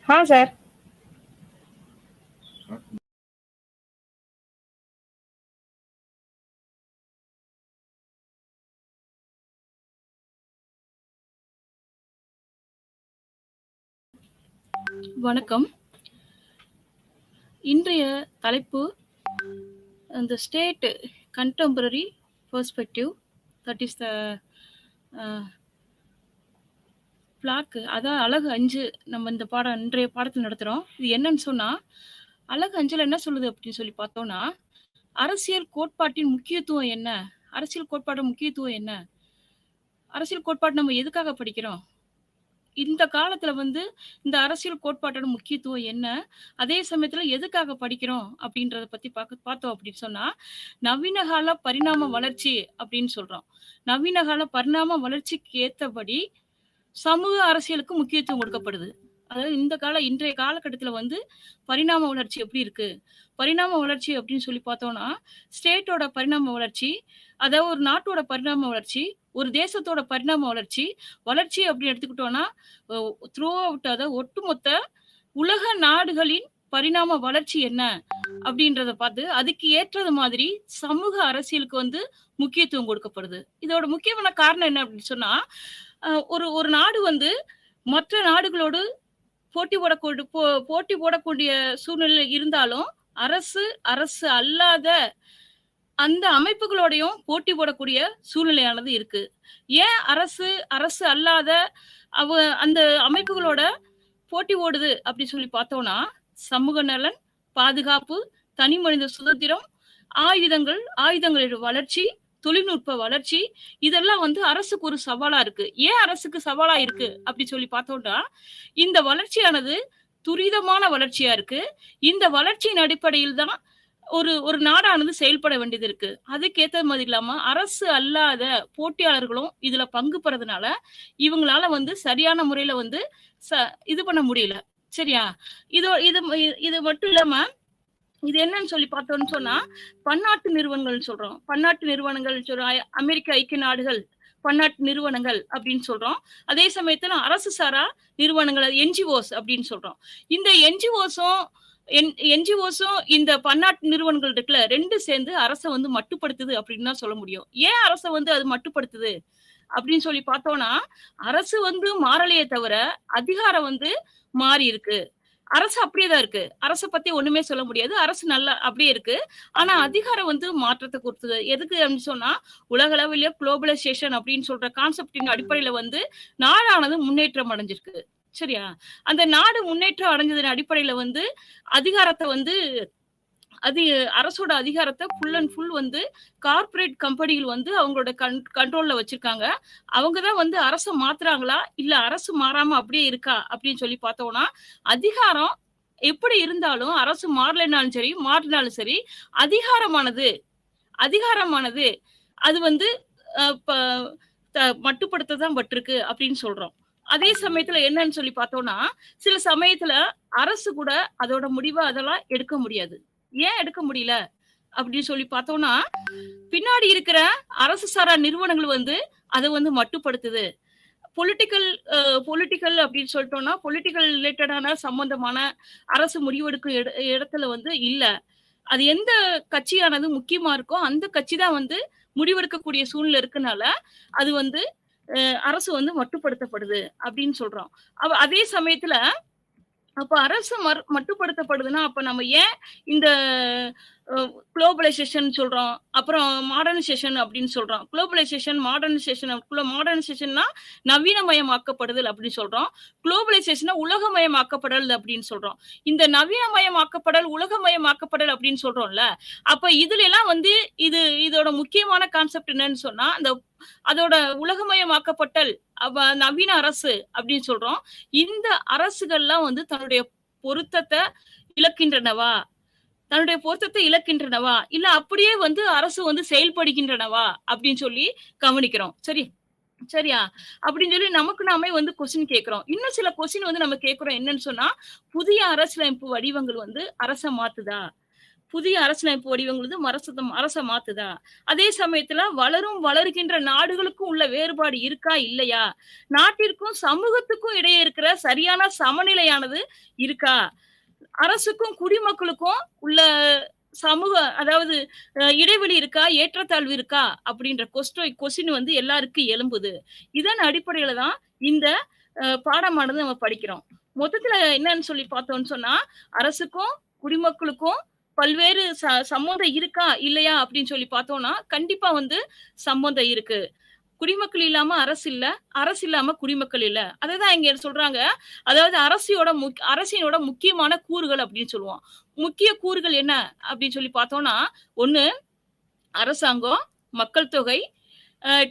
हाँ सर। வணக்கம். இன்றைய தலைப்பு the state contemporary perspective, that is the black, அதான் அழகு 5. நம்ம இந்த இன்றைய பாடத்தில் நடத்துறோம். இது என்னன்னு சொன்னா, அழகு 5ல என்ன சொல்லுது அப்படின்னு சொல்லி பார்த்தோம்னா, அரசியல் கோட்பாட்டின் முக்கியத்துவம் என்ன? அரசியல் கோட்பாடு முக்கியத்துவம் என்ன? அரசியல் கோட்பாடு நம்ம எதுக்காக படிக்கிறோம்? இந்த காலத்துல இந்த அரசியல் கோட்பாட்டோட முக்கியத்துவம் என்ன? அதே சமயத்துல எதுக்காக படிக்கிறோம்? அப்படின்றத பத்தி பார்த்தோம் அப்படின்னு சொன்னா, நவீன கால பரிணாம வளர்ச்சி அப்படின்னு சொல்றோம். நவீன கால பரிணாம வளர்ச்சிக்கு ஏத்தபடி சமூக அரசியலுக்கு முக்கியத்துவம் கொடுக்கப்படுது. அதாவது இன்றைய காலகட்டத்துல பரிணாம வளர்ச்சி எப்படி இருக்கு? பரிணாம வளர்ச்சி அப்படின்னு சொல்லி பார்த்தோம்னா, ஸ்டேட்டோட பரிணாம வளர்ச்சி, அதாவது ஒரு நாட்டோட பரிணாம வளர்ச்சி, ஒரு தேசத்தோட பரிணாம வளர்ச்சி, வளர்ச்சி அப்படின்னு எடுத்துக்கிட்டோம்னா, த்ரூ அவுட், அதாவது ஒட்டுமொத்த உலக நாடுகளின் பரிணாம வளர்ச்சி என்ன அப்படின்றத பார்த்து அதுக்கு ஏற்றது மாதிரி சமூக அரசியலுக்கு முக்கியத்துவம் கொடுக்கப்படுது. இதோட முக்கியமான காரணம் என்ன அப்படின்னு சொன்னா, ஒரு நாடு மற்ற நாடுகளோடு போட்டி போடக்கூடிய சூழ்நிலை இருந்தாலும், அரசு அல்லாத அந்த அமைப்புகளோடையும் போட்டி போடக்கூடிய சூழ்நிலையானது இருக்கு. ஏன் அரசு அல்லாத அந்த அமைப்புகளோட போட்டி ஓடுது அப்படி சொல்லி பார்த்தோம்னா, சமூக நலன், பாதுகாப்பு, தனி மனித சுதந்திரம், ஆயுதங்களோட வளர்ச்சி, தொழில்நுட்ப வளர்ச்சி, இதெல்லாம் அரசுக்கு ஒரு சவாலா இருக்கு. ஏன் அரசுக்கு சவாலா இருக்கு அப்படி சொல்லி பார்த்தோம்னா, இந்த வளர்ச்சியானது துரிதமான வளர்ச்சியா இருக்கு. இந்த வளர்ச்சியின் அடிப்படையில் தான் ஒரு நாடானது செயல்பட வேண்டியது இருக்கு. அதுக்கேத்த மாதிரி இல்லாம அரசு அல்லாத போட்டியாளர்களும் இதுல பங்கு பெறதுனால இவங்களால சரியான முறையில இது பண்ண முடியல. சரியா? இது மட்டும் இல்லாம இது என்னன்னு சொல்லி பார்த்தோம்னு சொன்னா, பன்னாட்டு நிறுவனங்கள் சொல்றோம். பன்னாட்டு நிறுவனங்கள் சொல்றோம். அமெரிக்க ஐக்கிய நாடுகள் பன்னாட்டு நிறுவனங்கள் அப்படின்னு சொல்றோம். அதே சமயத்துல அரசு சாரா நிறுவனங்கள், என்ஜிஓஸ் அப்படின்னு சொல்றோம். இந்த என்ஜிஓஸும் இந்த பன்னாட்டு நிறுவனங்கள் இருக்குல்ல, 2 சேர்ந்து அரசை மட்டுப்படுத்துது அப்படின்னு தான் சொல்ல முடியும். ஏன் அரசை அது மட்டுப்படுத்துது அப்படின்னு சொல்லி பார்த்தோம்னா, அரசு மாறலையே தவிர அதிகாரம் மாறி இருக்கு. அரசு அப்படியேதான் இருக்கு. அரச பத்தி ஒண்ணுமே சொல்ல முடியாது. அரசு நல்லா அப்படியே இருக்கு. ஆனா அதிகாரம் மாற்றத்தை கொடுத்தது. எதுக்கு அப்படின்னு சொன்னா, உலக அளவில குளோபலைசேஷன் அப்படின்னு சொல்ற கான்செப்டின் அடிப்படையில நாடானது முன்னேற்றம் அடைஞ்சிருக்கு. சரியா? அந்த நாடு முன்னேற்றம் அடைஞ்சதன் அடிப்படையில அதிகாரத்தை அது அரசோட அதிகாரத்தை ஃபுல் அண்ட் ஃபுல் கார்ப்பரேட் கம்பெனிகள் அவங்களோட கண்ட்ரோல்ல வச்சிருக்காங்க. அவங்கதான் அரசை மாத்துறாங்களா இல்ல அரசு மாறாம அப்படியே இருக்கா அப்படின்னு சொல்லி பார்த்தோம்னா, அதிகாரம் எப்படி இருந்தாலும் அரசு மாறினாலும் சரி அதிகாரமானது அது மட்டுப்படுத்ததான் பட்டிருக்கு அப்படின்னு சொல்றோம். அதே சமயத்துல என்னன்னு சொல்லி பார்த்தோம்னா, சில சமயத்துல அரசு கூட அதோட முடிவை அதெல்லாம் எடுக்க முடியாது. ஏன் எடுக்க முடியல அப்படின்னு சொல்லி பார்த்தோம்னா, பின்னாடி இருக்கிற அரசு சாரா நிறுவனங்கள் அதை மட்டுப்படுத்துது. பொலிட்டிக்கல் அப்படின்னு சொல்லிட்டோம்னா, பொலிட்டிக்கல் ரிலேட்டடான சம்பந்தமான அரசு முடிவெடுக்கும் இடத்துல இல்ல. அது எந்த கட்சியானது முக்கியமா இருக்கோ அந்த கட்சி தான் முடிவெடுக்கக்கூடிய சூழ்நிலை இருக்கனால அது அரசு மட்டுப்படுத்தப்படுது அப்படின்னு சொல்றோம். அதே சமயத்துல அப்ப அரசு மட்டுப்படுத்தப்படுதுன்னா, அப்ப நம்ம ஏன் இந்த குளோபலைசேஷன் சொல்றோம், அப்புறம் மாடர்னைசேஷன் அப்படின்னு சொல்றோம். மாடர்னைசேஷன்னா நவீனமயமாக்கப்படுதல் அப்படின்னு சொல்றோம். குளோபலைசேஷனா உலகமயமாக்கப்படுதல் அப்படின்னு சொல்றோம். இந்த நவீனமயமாக்கப்படுதல், உலகமயமாக்கப்படுதல் அப்படின்னு சொல்றோம்ல, அப்ப இதுல எல்லாம் இதோட முக்கியமான கான்செப்ட் என்னன்னு சொன்னா, அதோட உலகமயமாக்கப்பட்டல், நவீன அரசு அப்படின்னு சொல்றோம். இந்த அரசுகள்லாம் தன்னுடைய பொருத்தத்தை இழக்கின்றனவா, இல்ல அப்படியே அரசு செயல்படுகின்றனவா அப்படின்னு சொல்லி கவனிக்கிறோம். சரியா? அப்படின்னு சொல்லி நமக்கு நாமே கொஸ்டின் கேட்கிறோம். இன்னும் சில கொஸ்டின் நம்ம கேட்கிறோம். என்னன்னு சொன்னா, புதிய அரசியலமைப்பு வடிவங்கள் அரச மாத்துதா, புதிய அரசியலமைப்பு வடிவங்களுது அரச மாத்துதா? அதே சமயத்துல வளருகின்ற நாடுகளுக்கும் உள்ள வேறுபாடு இருக்கா? இல்லையா? நாட்டிற்கும், சமூகத்துக்கும் இடையே இருக்கிற சரியான சமநிலையானது இருக்கா? அரசுக்கும், குடிமக்களுக்கும் உள்ள சமூக அதாவது இடைவெளி இருக்கா? ஏற்றத்தாழ்வு இருக்கா? அப்படின்ற கொஸ்டின் வந்து எல்லாருக்கும் எழும்புது. இதன் அடிப்படையில தான் இந்த பாடமானது நம்ம படிக்கிறோம். மொத்தத்துல என்னன்னு சொல்லி பார்த்தோம்ன்னு சொன்னா, அரசுக்கும், குடிமக்களுக்கும் பல்வேறு சம்மந்தம் இருக்கா? இல்லையா? அப்படின்னு சொல்லி பார்த்தோம்னா, கண்டிப்பா வந்து சம்மந்தம் இருக்கு. குடிமக்கள் இல்லாம அரசு இல்ல. அரசு இல்லாம குடிமக்கள் இல்ல. அததான் இங்க சொல்றாங்க. அதாவது அரசினோட முக்கியமான கூறுகள் அப்படின்னு சொல்லுவோம். முக்கிய கூறுகள் என்ன அப்படின்னு சொல்லி பார்த்தோம்னா, 1 அரசாங்கம், மக்கள் தொகை,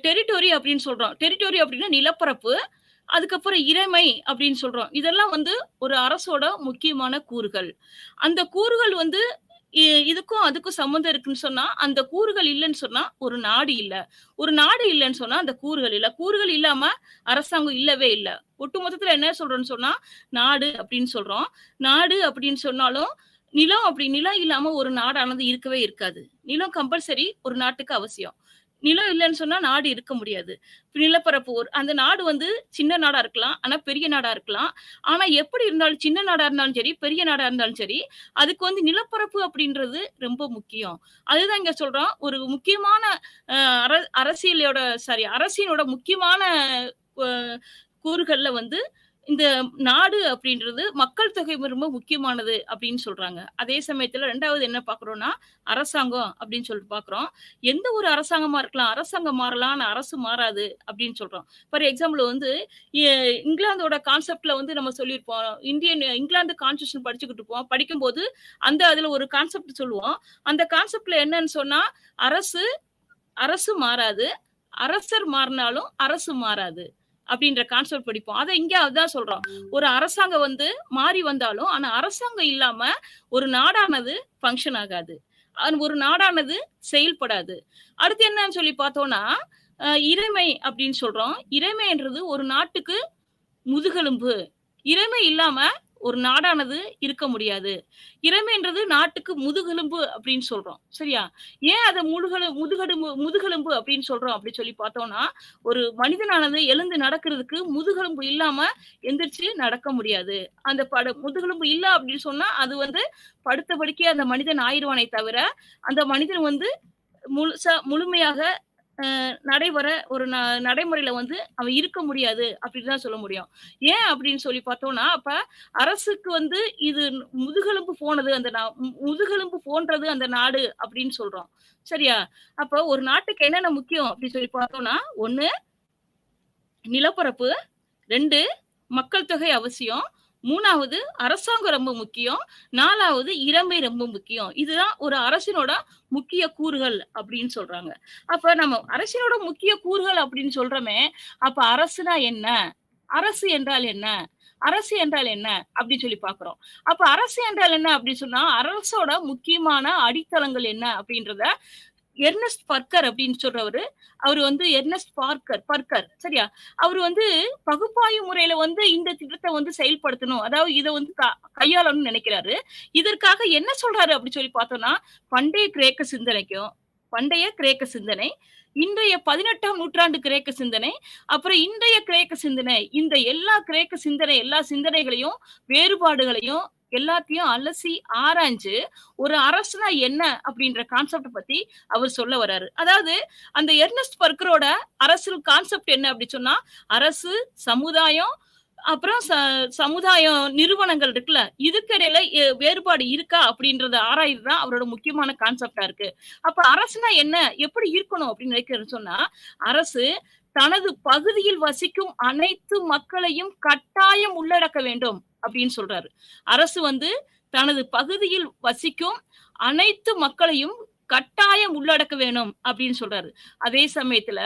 டெரிட்டோரி அப்படின்னு சொல்றோம். டெரிட்டோரி அப்படின்னா நிலப்பரப்பு. அதுக்கப்புறம் இறைமை அப்படின்னு சொல்றோம். இதெல்லாம் வந்து ஒரு அரசோட முக்கியமான கூறுகள். அந்த கூறுகள் வந்து இதுக்கும் அதுக்கும் சம்மந்தம் இருக்குன்னு சொன்னா, அந்த கூறுகள் இல்லன்னு சொன்னா, ஒரு நாடு இல்ல. ஒரு நாடு இல்லன்னு சொன்னா, அந்த கூறுகள் இல்ல. கூறுகள் இல்லாம அரசாங்கம் இல்லவே இல்ல. ஒட்டுமொத்தத்துல என்ன சொல்றோம்ன்னு சொன்னா, நாடு அப்படின்னு சொல்றோம். நாடு அப்படின்னு சொன்னாலும், நிலம் இல்லாம ஒரு நாடானது இருக்கவே இருக்காது. நிலம் கம்பல்சரி ஒரு நாட்டுக்கு அவசியம். நிலம் இல்லன்னு சொன்னா நாடு இருக்க முடியாது. நிலப்பரப்பு அந்த நாடு வந்து சின்ன நாடா இருக்கலாம். ஆனா பெரிய நாடா இருக்கலாம். ஆனா எப்படி இருந்தாலும் சின்ன நாடா இருந்தாலும் சரி, பெரிய நாடா இருந்தாலும் சரி, அதுக்கு வந்து நிலப்பரப்பு அப்படின்றது ரொம்ப முக்கியம். அதுதான் இங்க சொல்றோம். ஒரு முக்கியமான அ அர அரசியலோட அரசியலோட முக்கியமான அ கூறுகள்ல வந்து இந்த நாடு அப்படின்றது மக்கள் தொகை ரொம்ப முக்கியமானது அப்படின்னு சொல்றாங்க. அதே சமயத்துல 2வது என்ன பார்க்குறோம்னா, அரசாங்கம் அப்படின்னு சொல்லிட்டு பார்க்குறோம். எந்த ஒரு அரசாங்கமா இருக்கலாம். அரசாங்கம் மாறலாம். ஆனா அரசு மாறாது அப்படின்னு சொல்றோம். ஃபார் எக்ஸாம்பிள் வந்து எ இங்கிலாந்தோட கான்செப்ட்ல வந்து நம்ம சொல்லியிருப்போம். இங்கிலாந்து கான்ஸ்டிடியூஷன் படிச்சுக்கிட்டு இருப்போம். படிக்கும்போது அதுல ஒரு கான்செப்ட் சொல்லுவோம். அந்த கான்செப்ட்ல என்னன்னு சொன்னா, அரசு அரசு மாறாது. அரசர் மாறினாலும் அரசு மாறாது. அப்படின்ற கான்செப்ட் படிப்போம். இங்க அதான் சொல்றோம். ஒரு அரசாங்கம் வந்து மாறி வந்தாலும், ஆனா அரசாங்கம் இல்லாம ஒரு நாடானது ஃபங்ஷன் ஆகாது. ஒரு நாடானது செயல்படாது. அடுத்து என்னன்னு சொல்லி பார்த்தோம்னா, இறைமை அப்படின்னு சொல்றோம். இறைமைன்றது ஒரு நாட்டுக்கு முதுகெலும்பு. இறைமை இல்லாம ஒரு நாடானது இருக்க முடியாது. இறைமைன்றது நாட்டுக்கு முதுகெலும்பு அப்படின்னு சொல்றோம். சரியா? ஏன் அத முதுகெலும்பு அப்படின்னு சொல்றோம் அப்படி சொல்லி பார்த்தோம்னா, ஒரு மனிதனானது எழுந்து நடக்கிறதுக்கு முதுகெலும்பு இல்லாம எந்திரிச்சு நடக்க முடியாது. அந்த முதுகெலும்பு இல்ல அப்படின்னு சொன்னா, அது வந்து படுத்த படுக்கையா அந்த மனிதன் ஆயிருவானே தவிர, அந்த மனிதன் வந்து முழுமையாக நடைபெற ஒரு நடைமுறையில வந்து அவன் இருக்க முடியாது அப்படின்னு தான் சொல்ல முடியும். ஏன் அப்படின்னு சொல்லி பார்த்தோம்னா, அப்ப அரசுக்கு வந்து இது முதுகெலும்பு போனது முதுகெலும்பு போன்றது அந்த நாடு அப்படின்னு சொல்றோம். சரியா? அப்ப ஒரு நாட்டுக்கு என்னென்ன முக்கியம் அப்படின்னு சொல்லி பார்த்தோம்னா, 1 நிலப்பரப்பு, 2 மக்கள் தொகை அவசியம், 3வது அரசாங்கம் ரொம்ப முக்கியம், 4வது இறைமை ரொம்ப முக்கியம். இதுதான் ஒரு அரசினோட முக்கிய கூறுகள் அப்படின்னு சொல்றாங்க. அப்ப நம்ம அரசினோட முக்கிய கூறுகள் அப்படின்னு சொல்றோமே, அப்ப அரசுனா என்ன? அரசு என்றால் என்ன? அரசு என்றால் என்ன? அப்படின்னு சொல்லி பார்க்கிறோம். அப்ப அரசு என்றால் என்ன அப்படின்னு சொன்னா, அரசோட முக்கியமான அடித்தளங்கள் என்ன அப்படின்றத எர்னஸ்ட் பர்க்கர் அப்படின்னு சொல்றவரு, அவரு வந்து பர்க்கர் சரியா? அவரு வந்து பகுப்பாய்வு முறையில வந்து இந்த திட்டத்த வந்து செயல்படுத்தணும். அதாவது இத வந்து கையாளணும்னு நினைக்கிறாரு. இதற்காக என்ன சொல்றாரு அப்படி சொல்லி பார்த்தோம்னா, பண்டைய கிரேக்க சிந்தனை, இன்றைய 18ஆம் நூற்றாண்டு கிரேக்க சிந்தனை, அப்புறம் இன்றைய கிரேக்க சிந்தனை, இந்த எல்லா சிந்தனைகளையும், வேறுபாடுகளையும் எல்லாத்தையும் அலசி ஆராய்ஞ்சு, ஒரு அரசுனா என்ன அப்படின்ற கான்செப்ட் பத்தி அவர் சொல்ல வராரு. அதாவது அந்த எர்னஸ்ட் பர்க்கரோட அரசியல் கான்செப்ட் என்ன அப்படி சொன்னா, அரசு, சமுதாயம், அப்புறம் சமுதாயம் நிறுவனங்கள் இருக்குல்ல, இதுக்கு இடையில வேறுபாடு இருக்கா அப்படின்றத ஆராய்றது தான் அவரோட முக்கியமான கான்செப்ட்டா இருக்கு. அப்ப அரசுனா என்ன? எப்படி இருக்கணும் அப்படின்னு நினைக்கிறேன்னு சொன்னா, அரசு தனது பகுதியில் வசிக்கும் அனைத்து மக்களையும் கட்டாயம் உள்ளடக்க வேண்டும் அப்படின்னு சொல்றாரு. அரசு வந்து தனது பகுதியில் வசிக்கும் அனைத்து மக்களையும் கட்டாயம் உள்ளடக்க வேணும் அப்படின்னு சொல்றாரு. அதே சமயத்துல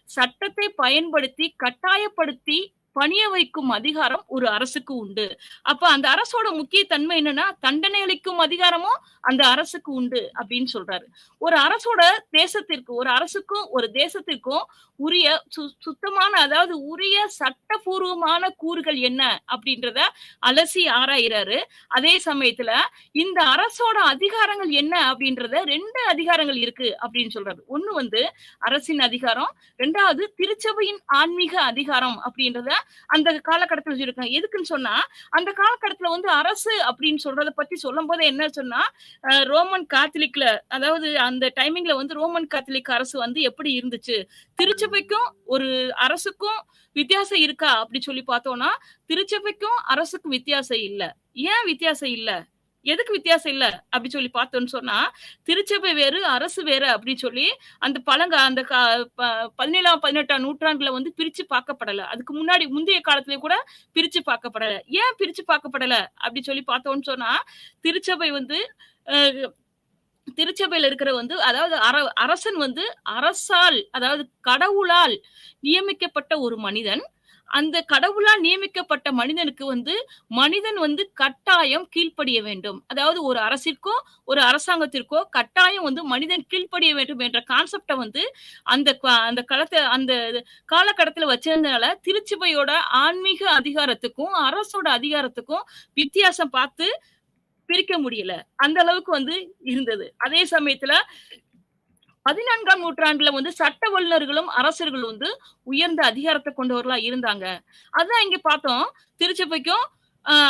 சட்டத்தை பயன்படுத்தி கட்டாயப்படுத்தி பணிய வைக்கும் அதிகாரம் ஒரு அரசுக்கு உண்டு. அப்ப அந்த அரசோட முக்கிய தன்மை என்னன்னா, தண்டனை அளிக்கும் அதிகாரமும் அந்த அரசுக்கு உண்டு அப்படின்னு சொல்றாரு. ஒரு அரசோட தேசத்திற்கு ஒரு அரசுக்கும், ஒரு தேசத்திற்கும் உரிய சுத்தமான அதாவது உரிய சட்டபூர்வமான கூறுகள் என்ன அப்படின்றத அலசி ஆராயிறாரு. அதே சமயத்துல இந்த அரசோட அதிகாரங்கள் என்ன அப்படின்றத 2 அதிகாரங்கள் இருக்கு அப்படின்னு சொல்றாரு. ஒண்ணு வந்து அரசின் அதிகாரம், 2வது திருச்சபையின் ஆன்மீக அதிகாரம் அப்படின்றத அந்த காலகட்டத்துல சொல்லியிருக்காங்க. எதுக்குன்னு சொன்னா, அந்த காலகட்டத்துல வந்து அரசு அப்படின்னு சொல்றத பத்தி சொல்லும்போது என்ன சொன்னா, ரோமன் காத்தலிக்ல அதாவது அந்த டைமிங்ல வந்து ரோமன் காத்தலிக் அரசு வந்து எப்படி இருந்துச்சு? திருச்சபைக்கும் ஒரு அரசுக்கும் வித்தியாசம் இருக்கா? அப்படி சொல்லி பார்த்தோம்னா, திருச்சபைக்கும் அரசுக்கும் வித்தியாசம் இல்ல. ஏன் வித்தியாசம் இல்ல? எதுக்கு வித்தியாசம் இல்ல? அப்படி சொல்லி பார்த்தோம்ன்னு சொன்னா, திருச்சபை வேறு, அரசு வேறு அப்படி சொல்லி அந்த அந்த 17ஆம், 18ஆம் நூற்றாண்டுல வந்து பிரிச்சு பார்க்கப்படல. அதுக்கு முன்னாடி முந்தைய காலத்திலே கூட பிரிச்சு பார்க்கப்படல. ஏன் பிரிச்சு பார்க்கப்படல? அப்படி சொல்லி பார்த்தோம்ன்னு சொன்னா, திருச்சபை வந்து அ திருச்சபையில இருக்கிற வந்து அதாவது அரசன் வந்து அரசால் அதாவது கடவுளால் நியமிக்கப்பட்ட ஒரு மனிதன். அந்த கடவுளால் நியமிக்கப்பட்ட மனிதனுக்கு வந்து மனிதன் வந்து கட்டாயம் கீழ்ப்படிய வேண்டும். அதாவது ஒரு அரசிற்கோ, ஒரு அரசாங்கத்திற்கோ கட்டாயம் வந்து மனிதன் கீழ்ப்படிய வேண்டும் என்ற கான்செப்ட்ட வந்து அந்த காலகட்டத்துல வச்சிருந்தனால திருச்சபையோட ஆன்மீக அதிகாரத்துக்கும், அரசோட அதிகாரத்துக்கும் வித்தியாசம் பார்த்து பிரிக்க முடியல. அந்த அளவுக்கு வந்து இருந்தது. அதே சமயத்துல 14ஆம் நூற்றாண்டுல வந்து சட்ட வல்லுனர்களும், அரசர்களும் வந்து உயர்ந்த அதிகாரத்த கொண்டவர்களா இருந்தாங்க. அதான் இங்க பார்த்தோம். திருச்சபைக்கும்,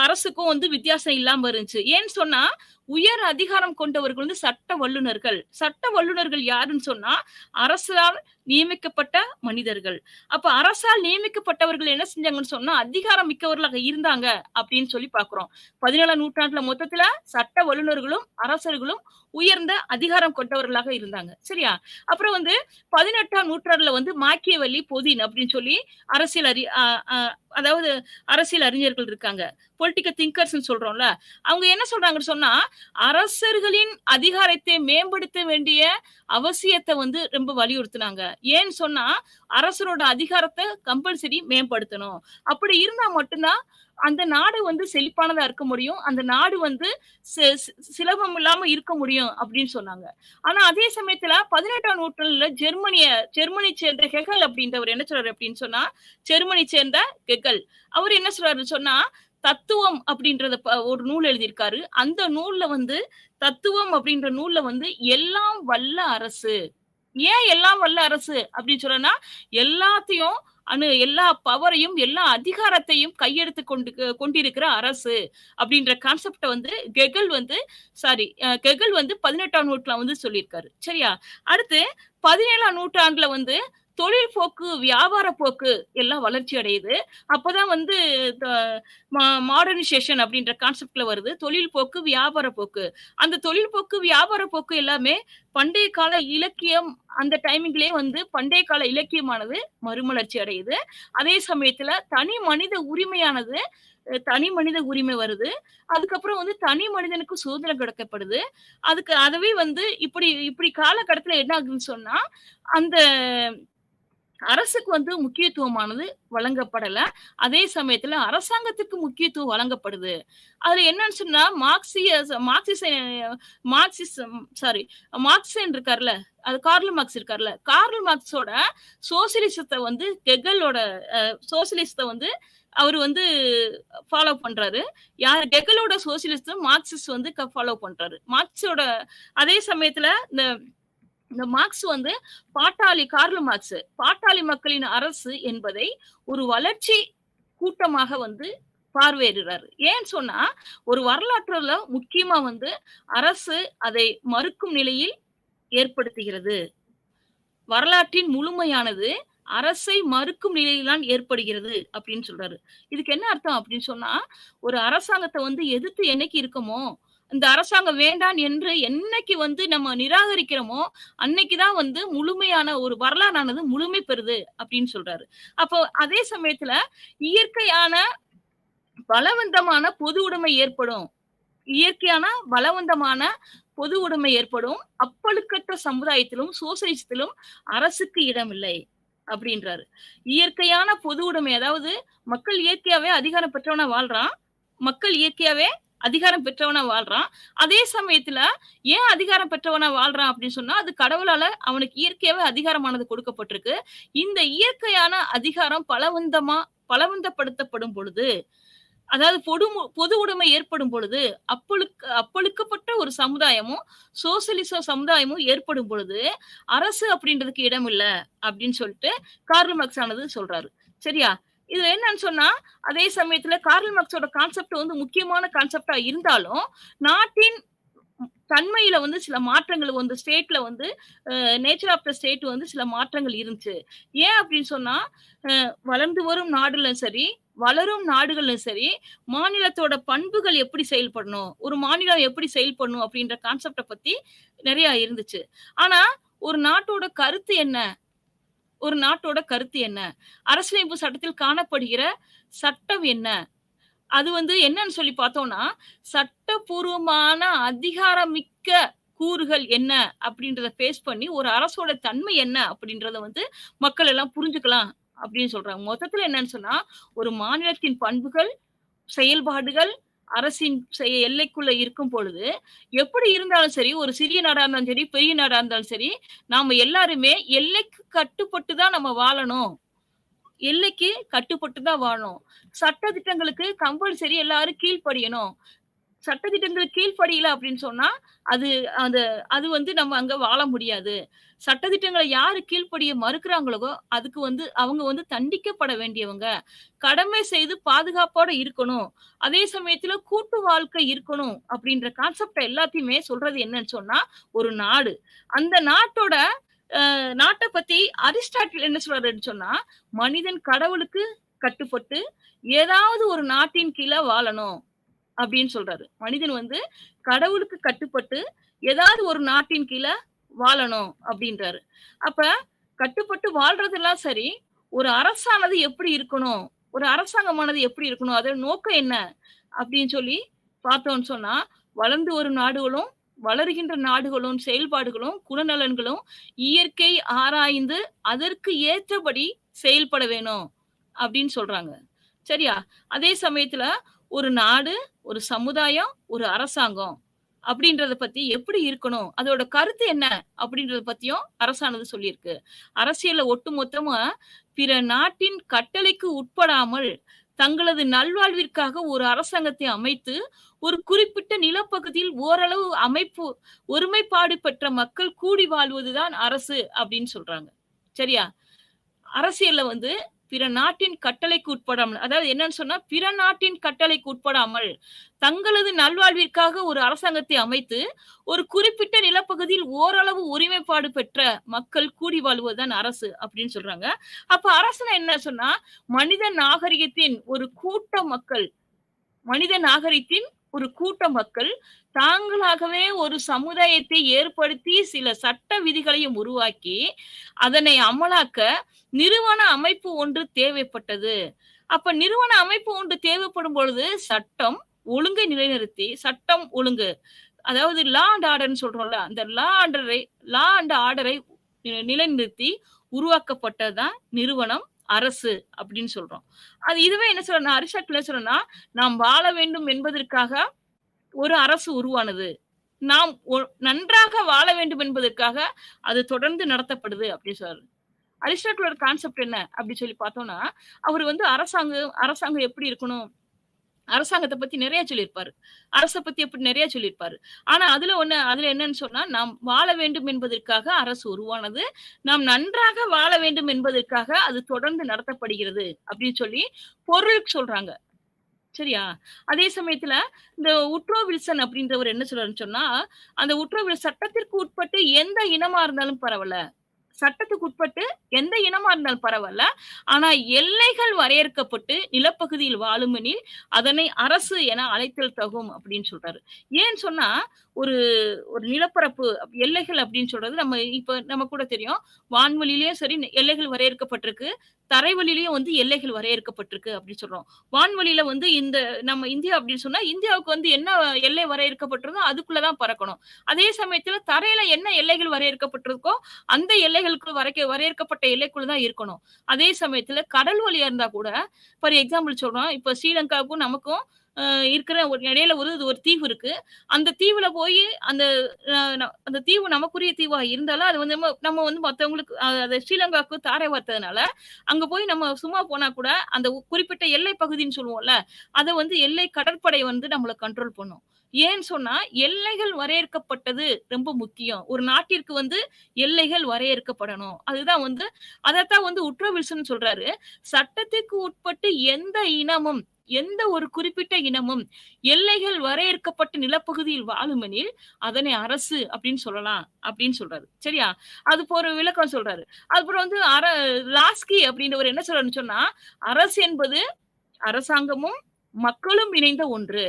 அரசுக்கும் வந்து வித்தியாசம் இல்லாம இருந்துச்சு. ஏன்னு சொன்னா, உயர் அதிகாரம் கொண்டவர்கள் வந்து சட்ட வல்லுனர்கள். சட்ட வல்லுனர்கள் யாருன்னு சொன்னா, அரசால் நியமிக்கப்பட்ட மனிதர்கள். அப்ப அரசால் நியமிக்கப்பட்டவர்கள் என்ன செஞ்சாங்கன்னு சொன்னா, அதிகாரம் மிக்கவர்களாக இருந்தாங்க அப்படின்னு சொல்லி பார்க்கிறோம். 17ஆம் நூற்றாண்டுல மொத்தத்துல சட்ட வல்லுனர்களும், அரசர்களும் உயர்ந்த அதிகாரம் கொண்டவர்களாக இருந்தாங்க. சரியா? அப்புறம் வந்து 18ஆம் நூற்றாண்டுல வந்து மாக்கியவெல்லி, பொதின் அப்படின்னு சொல்லி அரசியல் அறி அ அ அதாவது அரசியல் அறிஞர்கள் இருக்காங்க. பொலிட்டிக்கல் திங்கர்ஸ்ன்னு சொல்றோம்ல. அவங்க என்ன சொல்றாங்கன்னு சொன்னா, அரசர்களின் அதிகாரத்தை மேம்படுத்த வேண்டிய அவசியத்த வந்து ரொம்ப வலியுறுத்துனாங்க. ஏன்னு சொன்னா, அரசரோட அதிகாரத்த கம்பல்சரி மேம்படுத்தணும். அப்படி இருந்தா மட்டும் தான் அந்த நாடு வந்து செழிப்பானதா இருக்க முடியும். அந்த நாடு வந்து சி சி சிலபம் இல்லாம இருக்க முடியும் அப்படின்னு சொன்னாங்க. ஆனா அதே சமயத்துல 18ஆம் நூற்றாண்டுல ஜெர்மனி சேர்ந்த ஹெகல் அப்படின்றவர் என்ன சொல்றாரு அப்படின்னு சொன்னா, ஜெர்மனி சேர்ந்த ஹெகல். அவரு என்ன சொல்றாருன்னு சொன்னா, தத்துவம் அப்படின்றத ஒரு நூல் எழுதியிருக்காரு. அந்த நூல்ல வந்து தத்துவம் அப்படின்ற நூல்ல வந்து எல்லாம் வல்ல அரசு. ஏன் எல்லாம் வல்ல அரசு அப்படின்னு சொல்றேன்னா, எல்லாத்தையும் எல்லா பவரையும், எல்லா அதிகாரத்தையும் கையெடுத்து கொண்டிருக்கிற அரசு அப்படின்ற கான்செப்ட்ட வந்து கெகல் வந்து 18ஆம் நூற்றாண்டுல வந்து சொல்லியிருக்காரு. சரியா? அடுத்து 17ஆம் நூற்றாண்டுல வந்து தொழில் போக்கு, வியாபார போக்கு எல்லாம் வளர்ச்சி அடையுது. அப்பதான் வந்து த மாடர்னைசேஷன் அப்படின்ற கான்செப்ட்ல வருது. தொழில் போக்கு, வியாபார போக்கு. அந்த தொழில் போக்கு, வியாபார போக்கு எல்லாமே பண்டைய கால இலக்கியம் அந்த டைமிங்லயே வந்து பண்டைய கால இலக்கியமானது மறுமலர்ச்சி அடையுது. அதே சமயத்துல தனி மனித உரிமை வருது. அதுக்கப்புறம் வந்து தனி மனிதனுக்கு சுதந்திரம் கிடைக்கப்படுது. அதுவே வந்து இப்படி இப்படி காலகட்டத்துல என்ன ஆகுதுன்னு சொன்னா, அந்த அரசுக்கு வந்து முக்கியத்துவமானது வழங்கப்படல. அதே சமயத்துல அரசாங்கத்துக்கு முக்கியத்துவம் வழங்கப்படுது. அதுல என்னன்னு சொன்னா, மார்க்சிசம் சாரி மார்க்சியன் இருக்கார்ல, அது கார்ல் மார்க்ஸ் இருக்கார்ல. கார்ல் மார்க்ஸோட சோசியலிசத்த வந்து கெகலோட சோசியலிசத்த வந்து அவரு வந்து ஃபாலோ பண்றாரு. கெகலோட சோசியலிசத்த மார்க்சிஸ்ட் வந்து ஃபாலோ பண்றாரு. மார்க்ஸோட அதே சமயத்துல இந்த மார்க்ஸ் வந்து கார்ல் மார்க்ஸ் பாட்டாளி மக்களின் அரசு என்பதை ஒரு வளர்ச்சி கூட்டமாக வந்து பார்வையிடுறாரு. ஏன்னு சொன்னா, ஒரு வரலாற்றுல முக்கியமா வந்து அரசு அதை மறுக்கும் நிலையில் ஏற்படுத்துகிறது. வரலாற்றின் முழுமையானது அரசை மறுக்கும் நிலையில் தான் ஏற்படுகிறது அப்படின்னு சொல்றாரு. இதுக்கு என்ன அர்த்தம் அப்படின்னு சொன்னா, ஒரு அரசாங்கத்த வந்து எதிர்த்து என்னைக்கு இருக்கமோ, இந்த அரசாங்கம் வேண்டாம் என்று என்னைக்கு வந்து நம்ம நிராகரிக்கிறோமோ, அன்னைக்கு தான் வந்து முழுமையான ஒரு வரலாறானது முழுமை பெறுது அப்படின்னு சொல்றாரு. அப்போ அதே சமயத்துல இயற்கையான பலவந்தமான பொது உடைமை ஏற்படும். இயற்கையான பலவந்தமான பொது உடைமை ஏற்படும். அப்பழுக்கற்ற சமுதாயத்திலும், சோசலிசத்திலும் அரசுக்கு இடமில்லை. அப்படின்றாரு. இயற்கையான பொது உடைமை. அதாவது மக்கள் இயற்கையாவே அதிகாரம் பெற்றவனா வாழ்றான். மக்கள் இயற்கையாவே அதிகாரம் பெற்றவனா வாழ்றான். அதே சமயத்துல ஏன் அதிகாரம் பெற்றவனா வாழ்றான் அப்படின்னு சொன்னா, அது கடவுளால அவனுக்கு இயற்கையாவே அதிகாரமானது கொடுக்கப்பட்டிருக்கு. இந்த இயற்கையான அதிகாரம் பலவந்தப்படுத்தப்படும் பொழுது, அதாவது பொது உடைமை ஏற்படும் பொழுது, அப்பழுக்கப்பட்ட ஒரு சமுதாயமும், சோசலிச சமுதாயமும் ஏற்படும் பொழுது, அரசு அப்படின்றதுக்கு இடம் இல்ல அப்படின்னு சொல்லிட்டு கார்ல் மார்க்ஸ் ஆனது சொல்றாரு. சரியா? இதுல என்னன்னு சொன்னா, அதே சமயத்துல கார்ல் மார்க்ஸோட கான்செப்ட் வந்து முக்கியமான கான்செப்ட்டா இருந்தாலும், நாட்டின் தன்மையில வந்து சில மாற்றங்கள் வந்து ஸ்டேட்ல வந்து நேச்சர் ஆஃப் த ஸ்டேட் வந்து சில மாற்றங்கள் இருந்துச்சு. ஏன் அப்படின்னு சொன்னா, வளர்ந்து வரும் நாடுலயும் சரி, வளரும் நாடுகள்லயும் சரி, மாநிலத்தோட பண்புகள் எப்படி செயல்படணும்? ஒரு மாநிலம் எப்படி செயல்படணும்? அப்படின்ற கான்செப்ட்ட பத்தி நெறைய இருந்துச்சு. ஆனா, ஒரு நாட்டோட கருத்து என்ன? ஒரு நாட்டோட கருத்து என்ன? அரசியலமைப்பு சட்டத்தில் காணப்படுகிற சட்டம் என்ன? அது வந்து என்னன்னு சொல்லி பார்த்தோம்னா, சட்டபூர்வமான அதிகாரமிக்க கூறுகள் என்ன அப்படின்றத பேஸ் பண்ணி, ஒரு அரசோட தன்மை என்ன அப்படின்றத வந்து மக்கள் எல்லாம் புரிஞ்சுக்கலாம் அப்படின்னு சொல்றாங்க. மொத்தத்துல என்னன்னு சொன்னா, ஒரு மாநிலத்தின் பண்புகள், செயல்பாடுகள் அரசின் எல்லைக்குள்ள இருக்கும் பொழுது, எப்படி இருந்தாலும் சரி, ஒரு சிறிய நாடா இருந்தாலும் சரி, பெரிய நாடா இருந்தாலும் சரி, நாம எல்லாருமே எல்லைக்கு கட்டுப்பட்டு தான் நம்ம வாழணும். எல்லைக்கு கட்டுப்பட்டு தான் வாழணும். சட்ட திட்டங்களுக்கு கம்பல்சரி எல்லாரும் கீழ்ப்படியணும். சட்ட திட்டங்களுக்கு கீழ்ப்படியல அப்படின்னு சொன்னா, அது அந்த அது வந்து நம்ம அங்க வாழ முடியாது. சட்ட திட்டங்கள யாரு கீழ்ப்படிய மறுக்கிறாங்களோ, அதுக்கு வந்து அவங்க வந்து தண்டிக்கப்பட வேண்டியவங்க. கடமை செய்து பாதுகாப்போட இருக்கணும். அதே சமயத்துல கூட்டு வாழ்க்கை இருக்கணும் அப்படின்ற கான்செப்ட் எல்லாத்தையுமே சொல்றது என்னன்னு சொன்னா, ஒரு நாடு. அந்த நாட்டோட நாட்ட பத்தி அரிஸ்டாட்டில் என்ன சொல்றாருன்னு சொன்னா, மனிதன் கடவுளுக்கு கட்டுப்பட்டு ஏதாவது ஒரு நாட்டின் கீழ வாழணும் அப்படின்னு சொல்றாரு. மனிதன் வந்து கடவுளுக்கு கட்டுப்பட்டு ஏதாவது ஒரு நாட்டின் கீழ வாழணும் அப்படின்றாரு. அப்ப கட்டுப்பட்டு வாழ்றதெல்லாம் சரி, ஒரு அரசானது எப்படி இருக்கணும்? ஒரு அரசாங்கமானது எப்படி இருக்கணும்? அதோட நோக்கம் என்ன? அப்படின்னு சொல்லி பார்த்தோம்ன்னு சொன்னா, வளர்ந்து வரும் நாடுகளும், வளருகின்ற நாடுகளும் செயல்பாடுகளும், குணநலன்களும் இயற்கை ஆராய்ந்து அதற்கு ஏற்றபடி செயல்பட வேணும் அப்படின்னு சொல்றாங்க. சரியா? அதே சமயத்துல ஒரு நாடு, ஒரு சமுதாயம், ஒரு அரசாங்கம் அப்படின்றத பத்தி எப்படி இருக்கணும்? அதோட கருத்து என்ன? அப்படின்றத பத்தியும் அரசானது சொல்லியிருக்கு. அரசியல்ல ஒட்டுமொத்தமா பிற நாட்டின் கட்டளைக்கு உட்படாமல் தங்களது நல்வாழ்விற்காக ஒரு அரசாங்கத்தை அமைத்து, ஒரு குறிப்பிட்ட நிலப்பகுதியில் ஓரளவு ஒருமைப்பாடு பெற்ற மக்கள் கூடி வாழ்வதுதான் அரசு அப்படின்னு சொல்றாங்க. சரியா? அரசியல்ல வந்து பிற நாட்டின் கட்டளைக்கு உட்படாமல், அதாவது என்னன்னு சொன்னா, பிற நாட்டின் கட்டளைக்கு உட்படாமல், தங்களது நல்வாழ்விற்காக ஒரு அரசாங்கத்தை அமைத்து, ஒரு குறிப்பிட்ட நிலப்பகுதியில் ஓரளவு ஒருமைப்பாடு பெற்ற மக்கள் கூடி வாழ்வதுதான் அரசு அப்படின்னு சொல்றாங்க. அப்ப அரசுனா என்ன சொன்னா, மனித நாகரிகத்தின் ஒரு கூட்ட மக்கள் மனித நாகரிகத்தின் ஒரு கூட்ட மக்கள் தாங்களாகவே ஒரு சமுதாயத்தை ஏற்படுத்தி சில சட்ட விதிகளையும் உருவாக்கி அதனை அமலாக்க நிறுவன அமைப்பு ஒன்று தேவைப்பட்டது. அப்ப நிறுவன அமைப்பு ஒன்று தேவைப்படும் பொழுது சட்டம் ஒழுங்கை நிலைநிறுத்தி சட்டம் ஒழுங்கு, அதாவது லா அண்ட் ஆர்டர்ன்னு சொல்றோம்ல, அந்த லா அண்ட் ஆர்டரை நிலைநிறுத்தி உருவாக்கப்பட்டதுதான் நிறுவனம் அரசு அப்படின்னு சொல்றோம். அது இதுவே என்ன சொல்றேன்னா, அரிஸ்டாட்டில் என்ன சொல்றேன்னா, நாம் வாழ வேண்டும் என்பதற்காக ஒரு அரசு உருவானது. நாம் நன்றாக வாழ வேண்டும் என்பதற்காக அது தொடர்ந்து நடத்தப்படுது அப்படின்னு சொல்றாரு. அரிஸ்டாட்டிலோட கான்செப்ட் என்ன அப்படி சொல்லி பார்த்தோம்னா, அவர் வந்து அரசாங்கம் எப்படி இருக்கணும்? அரசாங்கத்த பத்தி நெறைய சொல்லியிருப்பாரு. அரச பத்தி அப்படி நெறைய சொல்லியிருப்பாரு. ஆனா அதுல என்னன்னு சொன்னா, நாம் வாழ வேண்டும் என்பதற்காக அரசு உருவானது. நாம் நன்றாக வாழ வேண்டும் என்பதற்காக அது தொடர்ந்து நடத்தப்படுகிறது அப்படின்னு சொல்லி பொருள் சொல்றாங்க. சரியா? அதே சமயத்துல இந்த உட்ரோ வில்சன் அப்படின்றவர் என்ன சொல்றாருன்னு சொன்னா, அந்த சட்டத்திற்கு உட்பட்டு எந்த இனமா இருந்தாலும் பரவால்ல. சட்டத்துக்கு உட்பட்டு எந்த இனமா இருந்தாலும் பரவால்ல. ஆனா எல்லைகள் வரையறுக்கப்பட்டு நிலப்பகுதியில் வாழுமெனில் அதனை அரசு என அழைத்தல் தகும் அப்படின்னு சொல்றாரு. ஏன்னு சொன்னா, ஒரு ஒரு நிலப்பரப்பு எல்லைகள் அப்படின்னு சொல்றது நம்ம கூட தெரியும். வான்வெளியிலயும் சரி எல்லைகள் வரையறுக்கப்பட்டிருக்கு. தரைவழியிலயும் வந்து எல்லைகள் வரையறுக்கப்பட்டிருக்கு அப்படின்னு சொல்றோம். வான்வெளியில வந்து நம்ம இந்தியா அப்படின்னு சொன்னா, இந்தியாவுக்கு வந்து என்ன எல்லை வரையறுக்கப்பட்டிருக்கோ அதுக்குள்ள தான் பறக்கணும். அதே சமயத்துல தரையில என்ன எல்லைகள் வரையறுக்கப்பட்டிருக்கோ அந்த எல்லைகள் எல்லைகளுக்குள் வரையறுக்கப்பட்ட எல்லைக்குள்ள தான் இருக்கணும். அதே சமயத்துல கடல் வழியா இருந்தா கூட ஃபார் எக்ஸாம்பிள் சொல்றோம். இப்ப ஸ்ரீலங்காவுக்கும் நமக்கும் இருக்கிற ஒரு இடையில ஒரு தீவு இருக்கு. அந்த தீவுல போயி அந்த அந்த தீவு நமக்குரிய தீவா இருந்தாலும், அது வந்து நம்ம வந்து மத்தவங்களுக்கு அது ஸ்ரீலங்காவுக்கு தாரை வார்த்ததுனால, அங்க போய் நம்ம சும்மா போனா கூட, அந்த குறிப்பிட்ட எல்லை பகுதின்னு சொல்லுவோம்ல, அத வந்து எல்லை கடற்படை வந்து நம்மள கண்ட்ரோல் பண்ணும். ஏன்னு சொன்னா, எல்லைகள் வரையறுக்கப்பட்டது ரொம்ப முக்கியம். ஒரு நாட்டிற்கு வந்து எல்லைகள் வரையறுக்கப்படணும். அதுதான் வந்து அதத்தான் வந்து உட்ரோ வில்சன் சொல்றாரு. சட்டத்திற்கு உட்பட்டு எந்த இனமும், எந்த ஒரு குறிப்பிட்ட இனமும் எல்லைகள் வரையறுக்கப்பட்ட நிலப்பகுதியில் வாழுமெனில், அதனை அரசு அப்படின்னு சொல்லலாம் அப்படின்னு சொல்றாரு. சரியா? அதுக்கு ஒரு விளக்கம் சொல்றாரு. அதுக்கப்புறம் வந்து லாஸ்கி அப்படின்றவர் என்ன சொல்றாருன்னு சொன்னா, அரசு என்பது அரசாங்கமும், மக்களும் இணைந்த ஒன்று.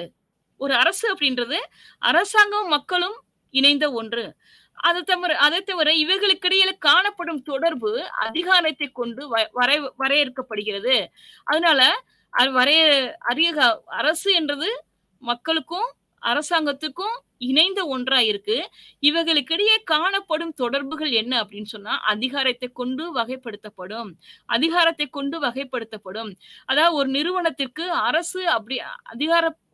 ஒரு அரசு அப்படின்றது அரசாங்கம், மக்களும் இணைந்த ஒன்று. அதைத் தவிர இவைகளுக்கிடையில காணப்படும் தொடர்பு அதிகாரத்தைக் கொண்டு வரையறுக்கப்படுகிறது. அதனால அது வரைய அதிக அரசு என்றது மக்களுக்கும், அரசாங்கத்துக்கும் இணைந்த ஒன்றா இருக்கு. இவைகளுக்கிடையே காணப்படும் தொடர்புகள் என்ன அப்படின்னு சொன்னா, அதிகாரத்தைக் கொண்டு வகைப்படுத்தப்படும். அதிகாரத்தைக் கொண்டு வகைப்படுத்தப்படும். அதாவது ஒரு நிறுவனத்திற்கு அரசு அப்படி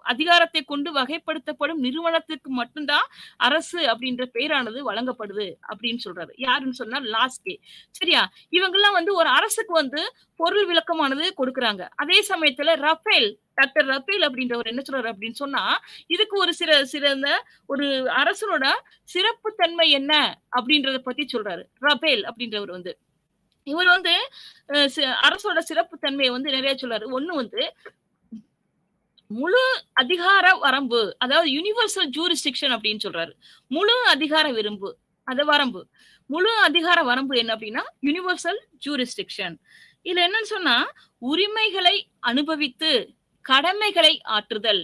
அதிகாரத்தைக் கொண்டு வகைப்படுத்தப்படும் நிறுவனத்திற்கு மட்டும் தான் அரசு அப்படின்ற பெயரானது வழங்கப்படுது அப்படின்னு சொல்றாரு. யாருன்னு சொன்னா லாஸ்கி. சரியா? இவங்கலாம் வந்து ஒரு அரசுக்கு வந்து பொருள் விளக்கமானது கொடுக்குறாங்க. அதே சமயத்துல டாக்டர் ரஃபேல் அப்படின்றவர் என்ன சொல்றாரு அப்படின்னு சொன்னா, இதுக்கு ஒரு சிறந்த ஒரு அரசனோட சிறப்பு தன்மை என்ன அப்படின்றத பத்தி சொல்றாரு. ரஃபேல் அப்படின்றவர் வந்து. இவர் வந்து அரசோட சிறப்பு தன்மைய வந்து நிறைய சொல்றாரு. ஒண்ணு வந்து முழு அதிகார வரம்பு. அதாவது யுனிவர்சல் ஜூரிஸ்டிக்ஷன் அப்படின்னு சொல்றாரு. முழு அதிகார வரம்பு. முழு அதிகார வரம்பு என்ன அப்படின்னா, யுனிவர்சல் ஜூரிஸ்டிக்ஷன். இதுல என்னன்னு சொன்னா, உரிமைகளை அனுபவித்து கடமைகளை ஆற்றுதல்.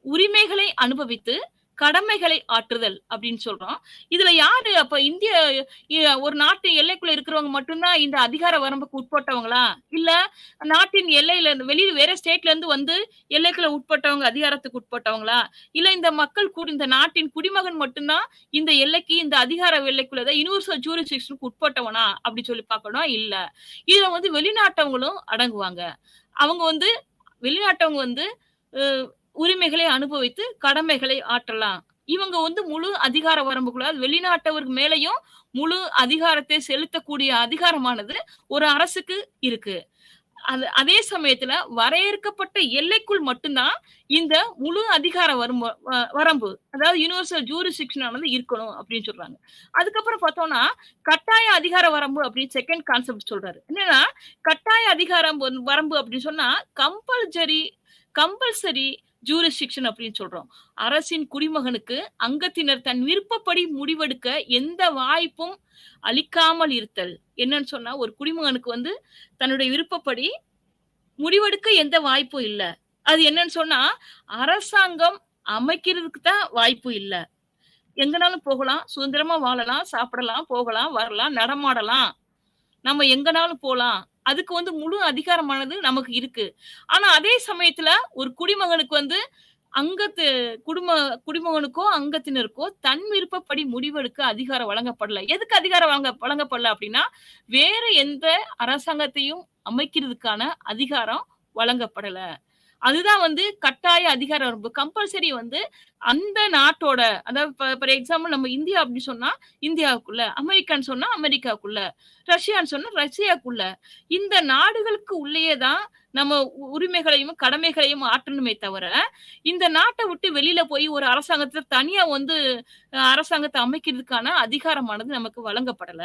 உரிமைகளை அனுபவித்து கடமைகளை ஆற்றுதல் அப்படின்னு சொல்றோம். இதுல யாரு அப்ப ஒரு நாட்டு எல்லைக்குள்ள இருக்கிறவங்க மட்டும் தான் இந்த அதிகார வரம்புக்கு உட்பட்டவங்களா? இல்ல நாட்டின் எல்லையில வெளியில வேற ஸ்டேட்ல இருந்து வந்து எல்லைக்குள்ள உட்பட்டவங்க அதிகாரத்துக்கு உட்பட்டவங்களா? இல்ல இந்த நாட்டின் குடிமகன் மட்டும் தான் இந்த எல்லைக்கு இந்த அதிகார எல்லைக்குள்ள தான் யுனிவர்சல் ஜூரிஸ்டிக்ஷனுக்கு உட்பட்டவனா? அப்படி சொல்லி பார்க்கணும். இல்ல. இதுல வந்து வெளிநாட்டவங்களும் அடங்குவாங்க. அவங்க வந்து வெளிநாட்டவங்க வந்து உரிமைகளை அனுபவித்து கடமைகளை ஆற்றலாம். இவங்க வந்து முழு அதிகார வரம்புக்குள்ள வெளிநாட்டவருக்கு மேலயும் முழு அதிகாரத்தை செலுத்தக்கூடிய அதிகாரமானது ஒரு அரசுக்கு இருக்கு. அதே சமயத்துல வரையறுக்கப்பட்ட எல்லைக்குள் மட்டும்தான் இந்த முழு அதிகார வரம்பு அதாவது யுனிவர்சல் ஜூரிஸ்டிக்ஷன் ஆனது இருக்கணும் அப்படின்னு சொல்றாங்க. அதுக்கப்புறம் பார்த்தோம்னா கட்டாய அதிகார வரம்பு அப்படின்னு செகண்ட் கான்செப்ட் சொல்றாரு. என்னன்னா கட்டாய அதிகார வரம்பு அப்படின்னு சொன்னா கம்பல்சரி ஜூரிஸ்டிக்ஷன் அப்படின்னு சொல்றோம். அரசின் குடிமகனுக்கு அங்கத்தினர் தன் விருப்பப்படி முடிவெடுக்க எந்த வாய்ப்பும் அளிக்காமல் இருத்தல். என்னன்னு சொன்னா ஒரு குடிமகனுக்கு வந்து தன்னுடைய விருப்பப்படி முடிவெடுக்க எந்த வாய்ப்பும் இல்ல. அது என்னன்னு சொன்னா அரசாங்கம் அமைக்கிறதுக்கு தான் வாய்ப்பு இல்ல. எங்கனாலும் போகலாம், சுதந்திரமா வாழலாம், சாப்பிடலாம், போகலாம், வரலாம், நடமாடலாம். நம்ம எங்கனாலும் போலாம். அதுக்கு வந்து முழு அதிகாரமானது நமக்கு இருக்கு. ஆனா அதே சமயத்துல ஒரு குடிமகனுக்கு வந்து குடிமகனுக்கோ, அங்கத்தினருக்கோ தன் விருப்பப்படி முடிவெடுக்க அதிகாரம் வழங்கப்படல. எதுக்கு அதிகாரம் வழங்கப்படல அப்படின்னா, வேற எந்த அரசாங்கத்தையும் அமைக்கிறதுக்கான அதிகாரம் வழங்கப்படல. அதுதான் வந்து கட்டாய அதிகார வரம்பு. கம்பல்சரி வந்து அந்த நாட்டோட அதாவது ஃபார் எக்ஸாம்பிள் நம்ம இந்தியா அப்படி சொன்னா இந்தியாவுக்குள்ள, அமெரிக்கான்னு சொன்னா அமெரிக்காவுக்குள்ள, ரஷ்யான்னு சொன்னா ரஷ்யாக்குள்ள. இந்த நாடுகளுக்கு உள்ளேயே தான் நம்ம உரிமைகளையும், கடமைகளையும் ஆற்றணுமே தவிர, இந்த நாட்ட விட்டு வெளியில போய் ஒரு அரசாங்கத்துல தனியா வந்து அரசாங்கத்த அமைக்கிறதுக்கான அதிகாரமானது நமக்கு வழங்கப்படல.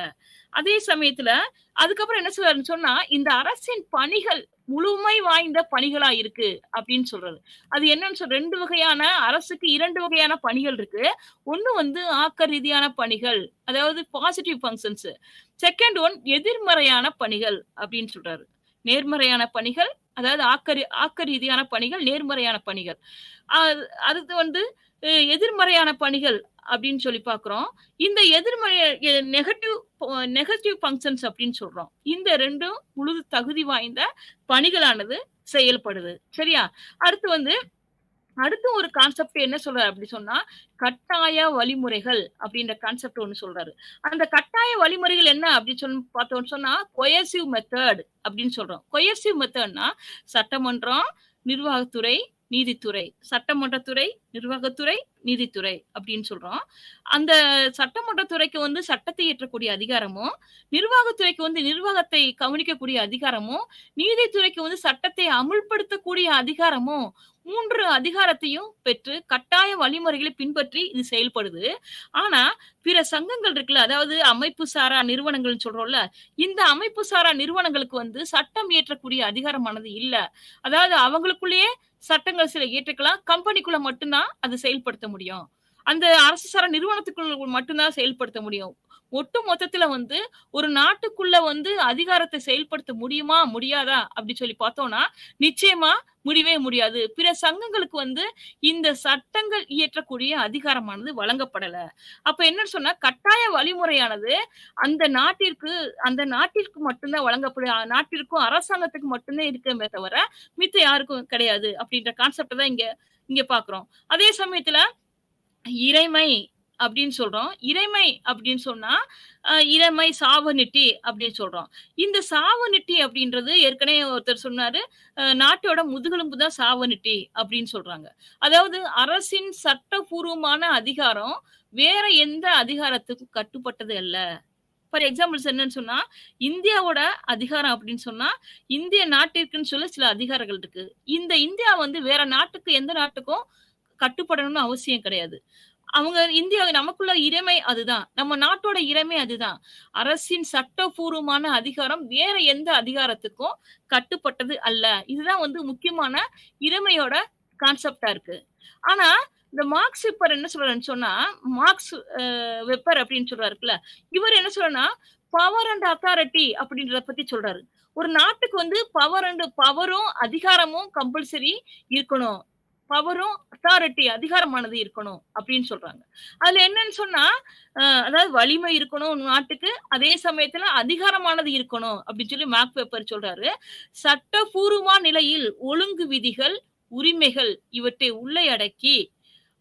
அதே சமயத்துல அதுக்கப்புறம் என்ன சொல்றாருன்னு சொன்னா, இந்த அரசின் பணிகள் முழுமை வாய்ந்த பணிகளா இருக்கு அப்படின்னு சொல்றது. அது என்னன்னு 2 வகையான அரசுக்கு 2 வகையான பணிகள் இருக்கு. ஒண்ணு வந்து ஆக்க ரீதியான பணிகள். அதாவது பாசிட்டிவ் ஃபங்ஷன்ஸ். செகண்ட் ஒன் எதிர்மறையான பணிகள் அப்படின்னு சொல்றாரு. நேர்மறையான பணிகள், அதாவது ஆக்க ரீதியான பணிகள், நேர்மறையான பணிகள். அடுத்து வந்து எதிர்மறையான பணிகள் அப்படின்னு சொல்லி பார்க்கிறோம். இந்த எதிர்மறை நெகட்டிவ் ஃபங்ஷன்ஸ் அப்படின்னு சொல்றோம். இந்த 2ம் முழு தகுதி வாய்ந்த பணிகளானது செயல்படுது. சரியா? அடுத்து வந்து அடுத்து ஒரு கான்செப்ட் என்ன சொல்றாரு அப்படி சொன்னா, கட்டாய வழிமுறைகள் அப்படின்ற கான்செப்ட் ஒண்ணு சொல்றாரு. அந்த கட்டாய வழிமுறைகள் என்ன அப்படின்னு பார்த்தோம்னு சொன்னா, கொயர்சிவ் மெத்தட் அப்படின்னு சொல்றோம். கொயர்சிவ் மெத்தட்னா சட்டமன்றம், நிர்வாகத்துறை, நீதித்துறை. சட்டமன்றத்துறை, நிர்வாகத்துறை, நீதித்துறை அப்படின்னு சொல்றோம். அந்த சட்டமன்றத்துறைக்கு வந்து சட்டத்தை இயற்றக்கூடிய அதிகாரமும், நிர்வாகத்துறைக்கு வந்து நிர்வாகத்தை கவனிக்கக்கூடிய அதிகாரமும், நீதித்துறைக்கு வந்து சட்டத்தை அமுல்படுத்தக்கூடிய அதிகாரமும் 3 அதிகாரத்தையும் பெற்று கட்டாய வழிமுறைகளை பின்பற்றி இது செயல்படுது. ஆனா, பிற சங்கங்கள் இருக்குல்ல, அதாவது அமைப்பு சாரா நிறுவனங்கள்னு சொல்றோம்ல, இந்த அமைப்பு சாரா நிறுவனங்களுக்கு வந்து சட்டம் இயற்றக்கூடிய அதிகாரமானது இல்ல. அதாவது அவங்களுக்குள்ளேயே சட்டங்கள் சில இயற்றிக்கலாம். கம்பெனிக்குள்ள மட்டும் தான் அது செயல்படுத்த முடியும். அந்த அரசு சாரா நிறுவனத்துக்குள்ள மட்டும் தான் செயல்படுத்த முடியும். ஒட்டு மொத்தத்துல வந்து ஒரு நாட்டுக்குள்ள வந்து அதிகாரத்த செயல்படுத்த முடியுமா? முடியாதா? அப்படி சொல்லி பார்த்தோம்னா, நிச்சயமா முடியவே முடியாது. பிற சங்கங்களுக்கு வந்து இந்த சட்டங்கள் இயற்றக்கூடிய அதிகாரமானது வழங்கப்படல. அப்ப என்னன்னு சொன்னா, கட்டாய வழிமுறையானது அந்த நாட்டிற்கு அந்த நாட்டிற்கு மட்டும் தான் வழங்கப்படும். நாட்டிற்கும் அரசாங்கத்துக்கு மட்டும் தான் இருக்குமே தவிர, மித்த யாருக்கும் கிடையாது. அப்படின்ற கான்செப்ட்ட தான் இங்க இங்க பார்க்கிறோம். அதே சமயத்துல இறைமை அப்படின்னு சொல்றோம். இறைமை அப்படின்னு சொன்னா, இறைமை சாவனிட்டி அப்படின்னு சொல்றோம். இந்த சாவனிட்டி அப்படின்றது ஏற்கனவே ஒருத்தர் சொன்னாரு, நாட்டோட முதுகெலும்பு தான் சாவனிட்டி அப்படின்னு சொல்றாங்க. அதாவது அரசின் சட்டபூர்வமான அதிகாரம் வேற எந்த அதிகாரத்துக்கும் கட்டுப்பட்டது அல்ல. ஃபார் எக்ஸாம்பிள்ஸ் என்னன்னு சொன்னா, இந்தியாவோட அதிகாரம் அப்படின்னு சொன்னா, இந்திய நாட்டிற்குன்னு சொல்லி சில அதிகாரங்கள் இருக்கு. இந்த இந்தியா வந்து வேற நாட்டுக்கு எந்த நாட்டுக்கும் கட்டுப்படணும்னு அவசியம் கிடையாது. அவங்க இந்தியா நமக்குள்ள இறைமை அதுதான். நம்ம நாட்டோட இறைமை அதுதான். அரசின் சட்டபூர்வமான அதிகாரம் வேற எந்த அதிகாரத்துக்கும் கட்டுப்பட்டது அல்ல. இதுதான் வந்து முக்கியமான இறைமையோட கான்செப்ட்டா இருக்கு. ஆனா, இந்த மார்க்ஸ் வெப்பர் என்ன சொல்றாருன்னு சொன்னா, மார்க்ஸ் வெப்பர் அப்படின்னு சொல்றாருல்ல, இவர் என்ன சொல்றாருன்னா, பவர் அண்ட் அத்தாரிட்டி அப்படின்றத பத்தி சொல்றாரு. ஒரு நாட்டுக்கு வந்து பவரும், அதிகாரமும் கம்பல்சரி இருக்கணும். பவரும், அத்தாரிட்டி அதிகாரமானது இருக்கணும் அப்படின்னு சொல்றாங்க. அதுல என்னன்னு சொன்னா, அதாவது வலிமை இருக்கணும் நாட்டுக்கு. அதே சமயத்துல அதிகாரமானது இருக்கணும் அப்படின்னு சொல்லி மார்க் வெப்பர் சொல்றாரு. சட்டபூர்வமான நிலையில் ஒழுங்கு விதிகள், உரிமைகள் இவற்றை உள்ளே அடக்கி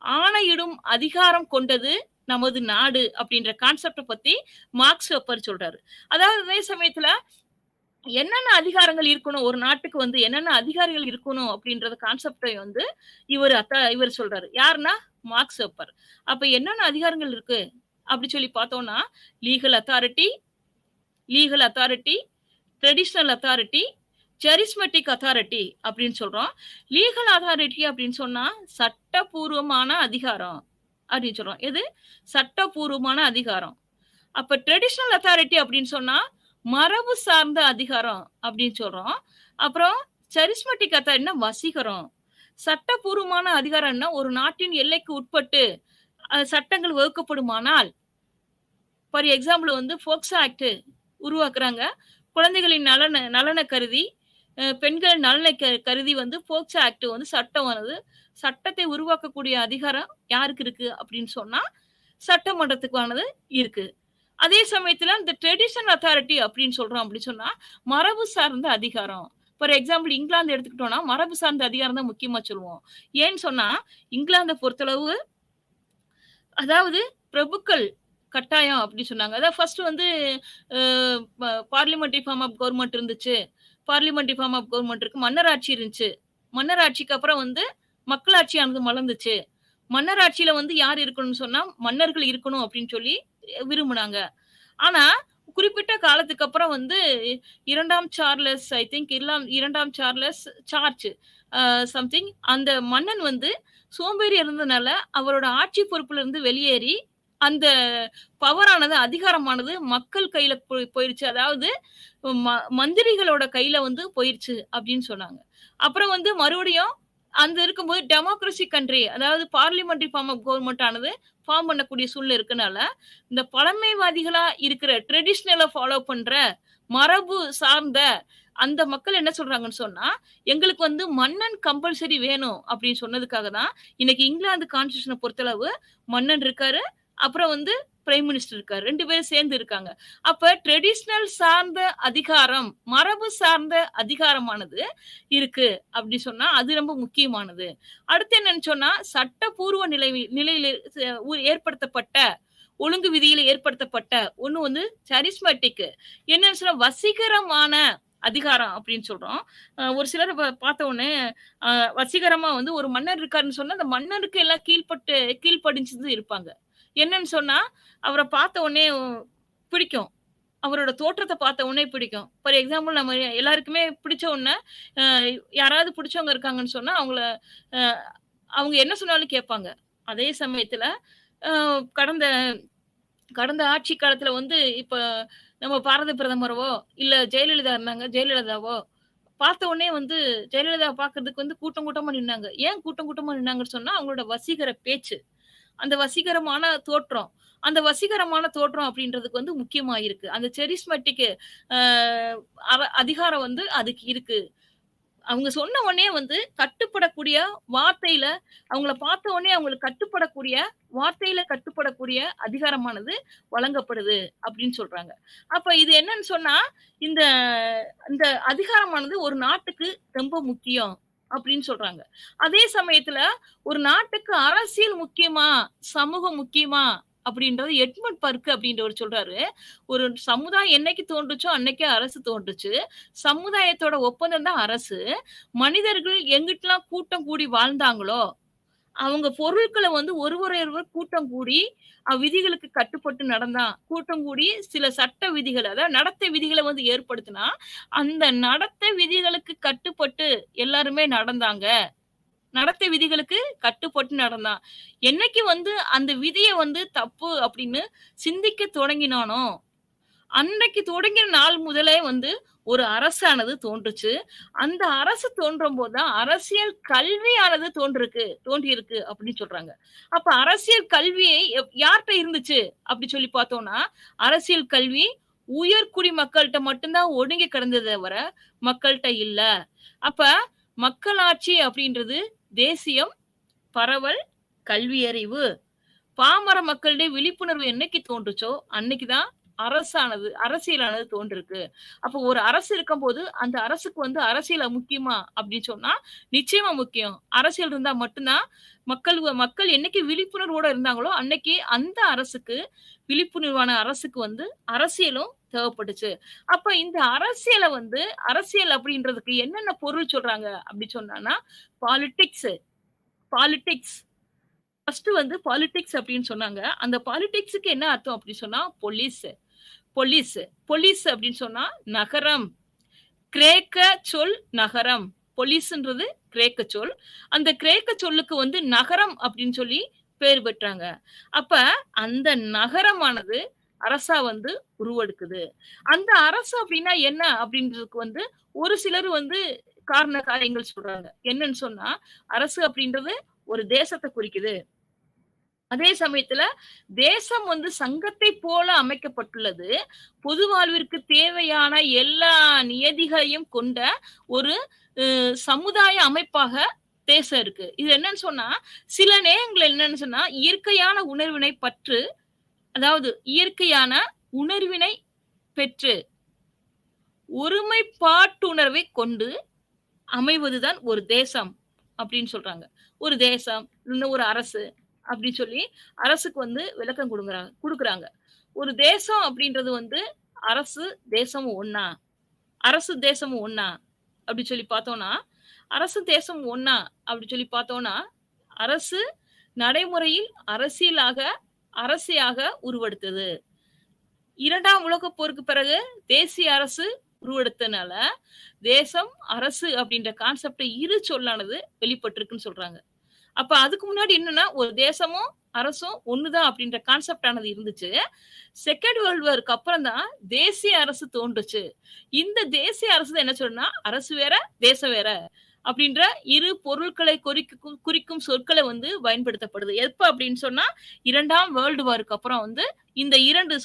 ஆணையிடும் அதிகாரம் கொண்டது நமது நாடு அப்படின்ற கான்செப்ட்ட பத்தி மார்க்ஸ் வெப்பர் சொல்றாரு. அதாவது அதே சமயத்துல என்னென்ன அதிகாரங்கள் இருக்கணும்? ஒரு நாட்டுக்கு வந்து என்னென்ன அதிகாரிகள் இருக்கணும்? அப்படின்றத கான்செப்ட்ட வந்து இவர் சொல்றாரு. யாருன்னா, மார்க்ஸ் வெப்பர். அப்ப என்னென்ன அதிகாரங்கள் இருக்கு? அப்படி சொல்லி பார்த்தோம்னா, legal authority legal authority, traditional authority, charismatic authority அப்படின்னு சொல்றோம். லீகல் அத்தாரிட்டி அப்படின்னு சொன்னா, சட்டபூர்வமான அதிகாரம் அப்படின்னு சொல்றோம். எது? சட்டபூர்வமான அதிகாரம். அப்ப ட்ரெடிஷனல் அத்தாரிட்டி அப்படின்னு சொன்னா, மரபு சார்ந்த அதிகாரம் அப்படின்னு சொல்றோம். அப்புறம் சரிஸ்மெட்டிக் அத்தாரிட்டினா வசீகரம். சட்டபூர்வமான அதிகாரம்னா ஒரு நாட்டின் எல்லைக்கு உட்பட்டு சட்டங்கள் வகுக்கப்படுமானால், ஃபார் எக்ஸாம்பிள் வந்து போக்சோ ஆக்ட் உருவாக்குறாங்க. குழந்தைகளின் நலன கருதி, பெண்களின் நலனை கருதி வந்து போக்சோ ஆக்ட் வந்து சட்டத்தை உருவாக்கக்கூடிய அதிகாரம் யாருக்கு இருக்கு அப்படின்னு சொன்னா, சட்டமன்றத்துக்கானது இருக்கு. அதே சமயத்துல இந்த ட்ரெடிஷனல் அத்தாரிட்டி அப்படின்னு சொல்றோம் அப்படின்னு சொன்னா, மரபு சார்ந்த அதிகாரம். ஃபார் எக்ஸாம்பிள் இங்கிலாந்து எடுத்துக்கிட்டோம்னா, மரபு சார்ந்த அதிகாரம் தான் முக்கியமா சொல்லுவோம். ஏன்னு சொன்னா, இங்கிலாந்த பொறுத்தளவு அதாவது பிரபுக்கள் கட்டாயம் அப்படி சொன்னாங்க. அதாவது ஃபர்ஸ்ட் வந்து பார்லிமெண்டரி ஃபார்ம் ஆஃப் கவர்ன்மெண்ட் இருந்துச்சு. பார்லிமெண்டரி ஃபார்ம் ஆஃப் கவர்ன்மெண்ட் இருக்கு. மன்னராட்சி இருந்துச்சு. மன்னராட்சிக்கு அப்புறம் வந்து மக்களாட்சியானது மலர்ந்துச்சு. மன்னராட்சியில வந்து யார் இருக்கணும்னு சொன்னா, மன்னர்கள் இருக்கணும் அப்படின்னு சொல்லி விரும்புனாங்க. ஆனா, குறிப்பிட்ட காலத்துக்கு அப்புறம் வந்து 2ஆம் சார்லஸ் ஐ திங்க் 2ஆம் சார்லஸ் சார்ஜ் சம்திங் அந்த மன்னன் வந்து சோம்பேறி இருந்தனால அவரோட ஆட்சி பொறுப்புல இருந்து வெளியேறி அந்த பவரானது அதிகாரமானது மக்கள் கையில போயிருச்சு. அதாவது மந்திரிகளோட கையில வந்து போயிருச்சு அப்படின்னு சொன்னாங்க. அப்புறம் வந்து மறுபடியும் அந்த இருக்கும்போது டெமோக்ரசி கண்ட்ரி அதாவது பார்லிமெண்டரி ஃபார்ம் ஆஃப் கவர்ன்மெண்ட் ஆனது ஃபார்ம் பண்ணக்கூடிய சூழ்நிலை இருக்கனால, இந்த பழமைவாதிகளா இருக்கிற ட்ரெடிஷனல ஃபாலோ பண்ற மரபு சார்ந்த அந்த மக்கள் என்ன சொல்றாங்கன்னு சொன்னா, எங்களுக்கு வந்து மன்னன் கம்பல்சரி வேணும் அப்படின்னு சொன்னதுக்காக தான், இன்னைக்கு இங்கிலாந்து கான்ஸ்டிடியூஷன பொறுத்தளவு மன்னன் இருக்காரு. அப்புறம் வந்து பிரைம் மினிஸ்டர் இருக்காரு. 2 பேரும் சேர்ந்து இருக்காங்க. அப்ப ட்ரெடிஷனல் சார்ந்த அதிகாரம், மரபு சார்ந்த அதிகாரமானது இருக்கு அப்படி சொன்னா, அது ரொம்ப முக்கியமானது. அடுத்து என்னன்னு சொன்னா, சட்டப்பூர்வ நிலையில ஏற்படுத்தப்பட்ட ஒழுங்கு விதியில ஏற்படுத்தப்பட்ட ஒண்ணு வந்து சரிஸ்மேட்டிக். என்னன்னு சொன்னா வசீகரமான அதிகாரம் அப்படின்னு சொல்றோம். ஒரு சிலர் பார்த்த உடனே அ வசீகரமா வந்து ஒரு மன்னர் இருக்காருன்னு சொன்னா, அந்த மன்னருக்கு எல்லாம் கீழ்ப்படிஞ்சு இருப்பாங்க. என்னன்னு சொன்னா, அவர பார்த்த உடனே பிடிக்கும். அவரோட தோற்றத்த பார்த்த உடனே பிடிக்கும். ஃபார் எக்ஸாம்பிள் நம்ம எல்லாருக்குமே பிடிச்ச உடனே, அ யாராவது பிடிச்சவங்க இருக்காங்கன்னு சொன்னா, அ அவங்க என்ன சொன்னாலும் கேட்பாங்க. அதே சமயத்துல அ கடந்த கடந்த ஆட்சி காலத்துல வந்து இப்ப நம்ம பாரத பிரதமரவோ, இல்ல ஜெயலலிதா இருந்தாங்க. ஜெயலலிதாவோ பார்த்த உடனே வந்து ஜெயலலிதாவ பார்க்கறதுக்கு வந்து கூட்டம் கூட்டமா நின்னாங்க. ஏன் கூட்டம் கூட்டமா நின்னாங்கன்னு சொன்னா, அவங்களோட வசீகர பேச்சு. அந்த வசீகரமான தோற்றம். அந்த வசீகரமான தோற்றம் அப்படின்றதுக்கு வந்து முக்கியமா இருக்கு. அந்த செரிஸ்மேட்டிக் அ அதிகாரம் வந்து அதுக்கு இருக்கு. அவங்க சொன்ன உடனே வந்து கட்டுப்படக்கூடிய வார்த்தையில, அவங்கள பார்த்த உடனே அவங்களுக்கு கட்டுப்படக்கூடிய வார்த்தையில கட்டுப்படக்கூடிய அதிகாரமானது வழங்கப்படுது அப்படின்னு சொல்றாங்க. அப்ப இது என்னன்னு சொன்னா, இந்த இந்த அதிகாரமானது ஒரு நாட்டுக்கு ரொம்ப முக்கியம் அப்படின்னு சொல்றாங்க. அதே சமயத்துல ஒரு நாட்டுக்கு அரசியல் முக்கியமா? சமூகம் முக்கியமா? அப்படின்றது எட்மண்ட் பர்க் அப்படின்றவர் சொல்றாரு. ஒரு சமுதாயம் என்னைக்கு தோன்றுச்சோ அன்னைக்கே அரசு தோன்றுச்சு. சமுதாயத்தோட ஒப்பந்தம் தான் அரசு. மனிதர்கள் எங்கிட்டலாம் கூட்டம் கூடி வாழ்ந்தாங்களோ, அவங்க பொருட்கள வந்து ஒருவர் கூட்டம் கூடி, விதிகளுக்கு கட்டுப்பட்டு நடந்தா, கூட்டம் கூடி சில சட்ட விதிகள அதாவது நடத்தை விதிகள வந்து ஏற்படுத்தினா, அந்த நடத்தை விதிகளுக்கு கட்டுப்பட்டு எல்லாருமே நடந்தாங்க. நடத்தை விதிகளுக்கு கட்டுப்பட்டு நடந்தான். என்னைக்கு வந்து அந்த விதிய வந்து தப்பு அப்படின்னு சிந்திக்க தொடங்கினானோ, அன்னைக்கு தொடங்கின நாள் முதலே வந்து ஒரு அரசானது தோன்றுச்சு. அந்த அரசு தோன்றும்போது தான் அரசியல் கல்வியானது தோன்றியிருக்கு அப்படின்னு சொல்றாங்க. அப்ப அரசியல் கல்வி யார்ட்ட இருந்துச்சு அப்படி சொல்லி பார்த்தோம்னா, அரசியல் கல்வி உயர்குடி மக்கள்ட்ட மட்டும் தான் ஒடுங்கி கிடந்ததே தவிர, மக்கள்ட்ட இல்ல. அப்ப மக்களாட்சி அப்படின்றது தேசியம், பரவல், கல்வியறிவு. பாமர மக்களிடையே விழிப்புணர்வு என்னைக்கு தோன்றுச்சோ, அன்னைக்கு தான் அரசியலானது தோன்றிருக்கு. அப்போ ஒரு அரசு இருக்கும்போது, அந்த அரசுக்கு வந்து அரசியல் முக்கியமா அப்படின்னு சொன்னா, நிச்சயமா முக்கியம். அரசியல் இருந்தா மட்டும் தான் மக்கள் என்னைக்கு விழிப்புணர்வோட இருந்தாங்களோ, அன்னைக்கு அந்த விழிப்புணர்வான அரசுக்கு வந்து அரசியலும் தேவைப்பட்டுச்சு. அப்ப இந்த அரசியல் அப்படின்றதுக்கு என்னென்ன பொருள் சொல்றாங்க அப்படி சொன்னான்னா, பாலிடிக்ஸ் பாலிடிக்ஸ் ஃபர்ஸ்ட் வந்து பாலிடிக்ஸ் அப்படின்னு சொன்னாங்க. அந்த பாலிடிக்ஸ்க்கு என்ன அர்த்தம் அப்படி சொன்னா, போலீஸ். போலீஸ். போலீஸ் அப்படின்னு சொன்னா நகரம். கிரேக்க சொல் நகரம். போலீஸ்ன்றது கிரேக்க சொல். அந்த கிரேக்க சொல்லுக்கு வந்து நகரம் அப்படின்னு சொல்லி பேர் பெற்றாங்க. அப்ப அந்த நகரமானது அரசா வந்து உருவெடுக்குது. அந்த அரசு அப்படின்னா என்ன அப்படின்றதுக்கு வந்து ஒரு சிலர் வந்து காரண காரியங்கள் சொல்றாங்க. என்னன்னு சொன்னா, அரசு அப்படின்றது ஒரு தேசத்த குறிக்குது. அதே சமயத்துல தேசம் வந்து சங்கத்தை போல அமைக்கப்பட்டுள்ளது. பொது வாழ்விற்கு தேவையான எல்லா நியதிகளையும் கொண்ட ஒரு சமுதாய அமைப்பாக தேசம் இருக்கு. இது என்னன்னு சொன்னா, சில நேரங்கள்ல என்னன்னு சொன்னா, இயற்கையான உணர்வினை பெற்று ஒருமைப்பாட்டுணர்வை கொண்டு அமைவதுதான் ஒரு தேசம் அப்படின்னு சொல்றாங்க. ஒரு தேசம், இன்னும் ஒரு அரசு அப்படி சொல்லி அரசுக்கு வந்து விளக்கம் குடுக்குறாங்க. ஒரு தேசம் அப்படின்றது வந்து அரசு, தேசமும் ஒண்ணா? அரசு, தேசமும் ஒண்ணா? அப்படி சொல்லி பார்த்தோம்னா, அரசு, தேசம் ஒண்ணா? அப்படி சொல்லி பார்த்தோம்னா, அரசு நடைமுறையில் அரசியாக உருவெடுத்தது. 2ஆம் உலகப் போருக்கு பிறகு தேசிய அரசு உருவெடுத்தனால, தேசம், அரசு அப்படின்ற கான்செப்ட் இரு சொல்லானது வெளிப்பட்டிருக்குன்னு சொல்றாங்க. அப்ப அதுக்கு முன்னாடி என்னன்னா, ஒரு தேசமும், அரசும் ஒண்ணுதான் அப்படின்ற கான்செப்ட் ஆனது இருந்துச்சு. செகண்ட் வேர்ல்ட் வார்க்கு அப்புறம் தான் தேசிய அரசு தோன்றுச்சு. இந்த தேசிய அரசு தான் என்ன சொல்லும்னா, அரசு வேற, தேசம் வேற. அப்படின்ற இரு பொருட்களை குறிக்கும் சொற்களை வந்து பயன்படுத்தப்படுது. எப்ப அப்படின்னு சொன்னா 2ஆம் வேர்ல்டு வாருக்கு அப்புறம் வந்து இந்த 2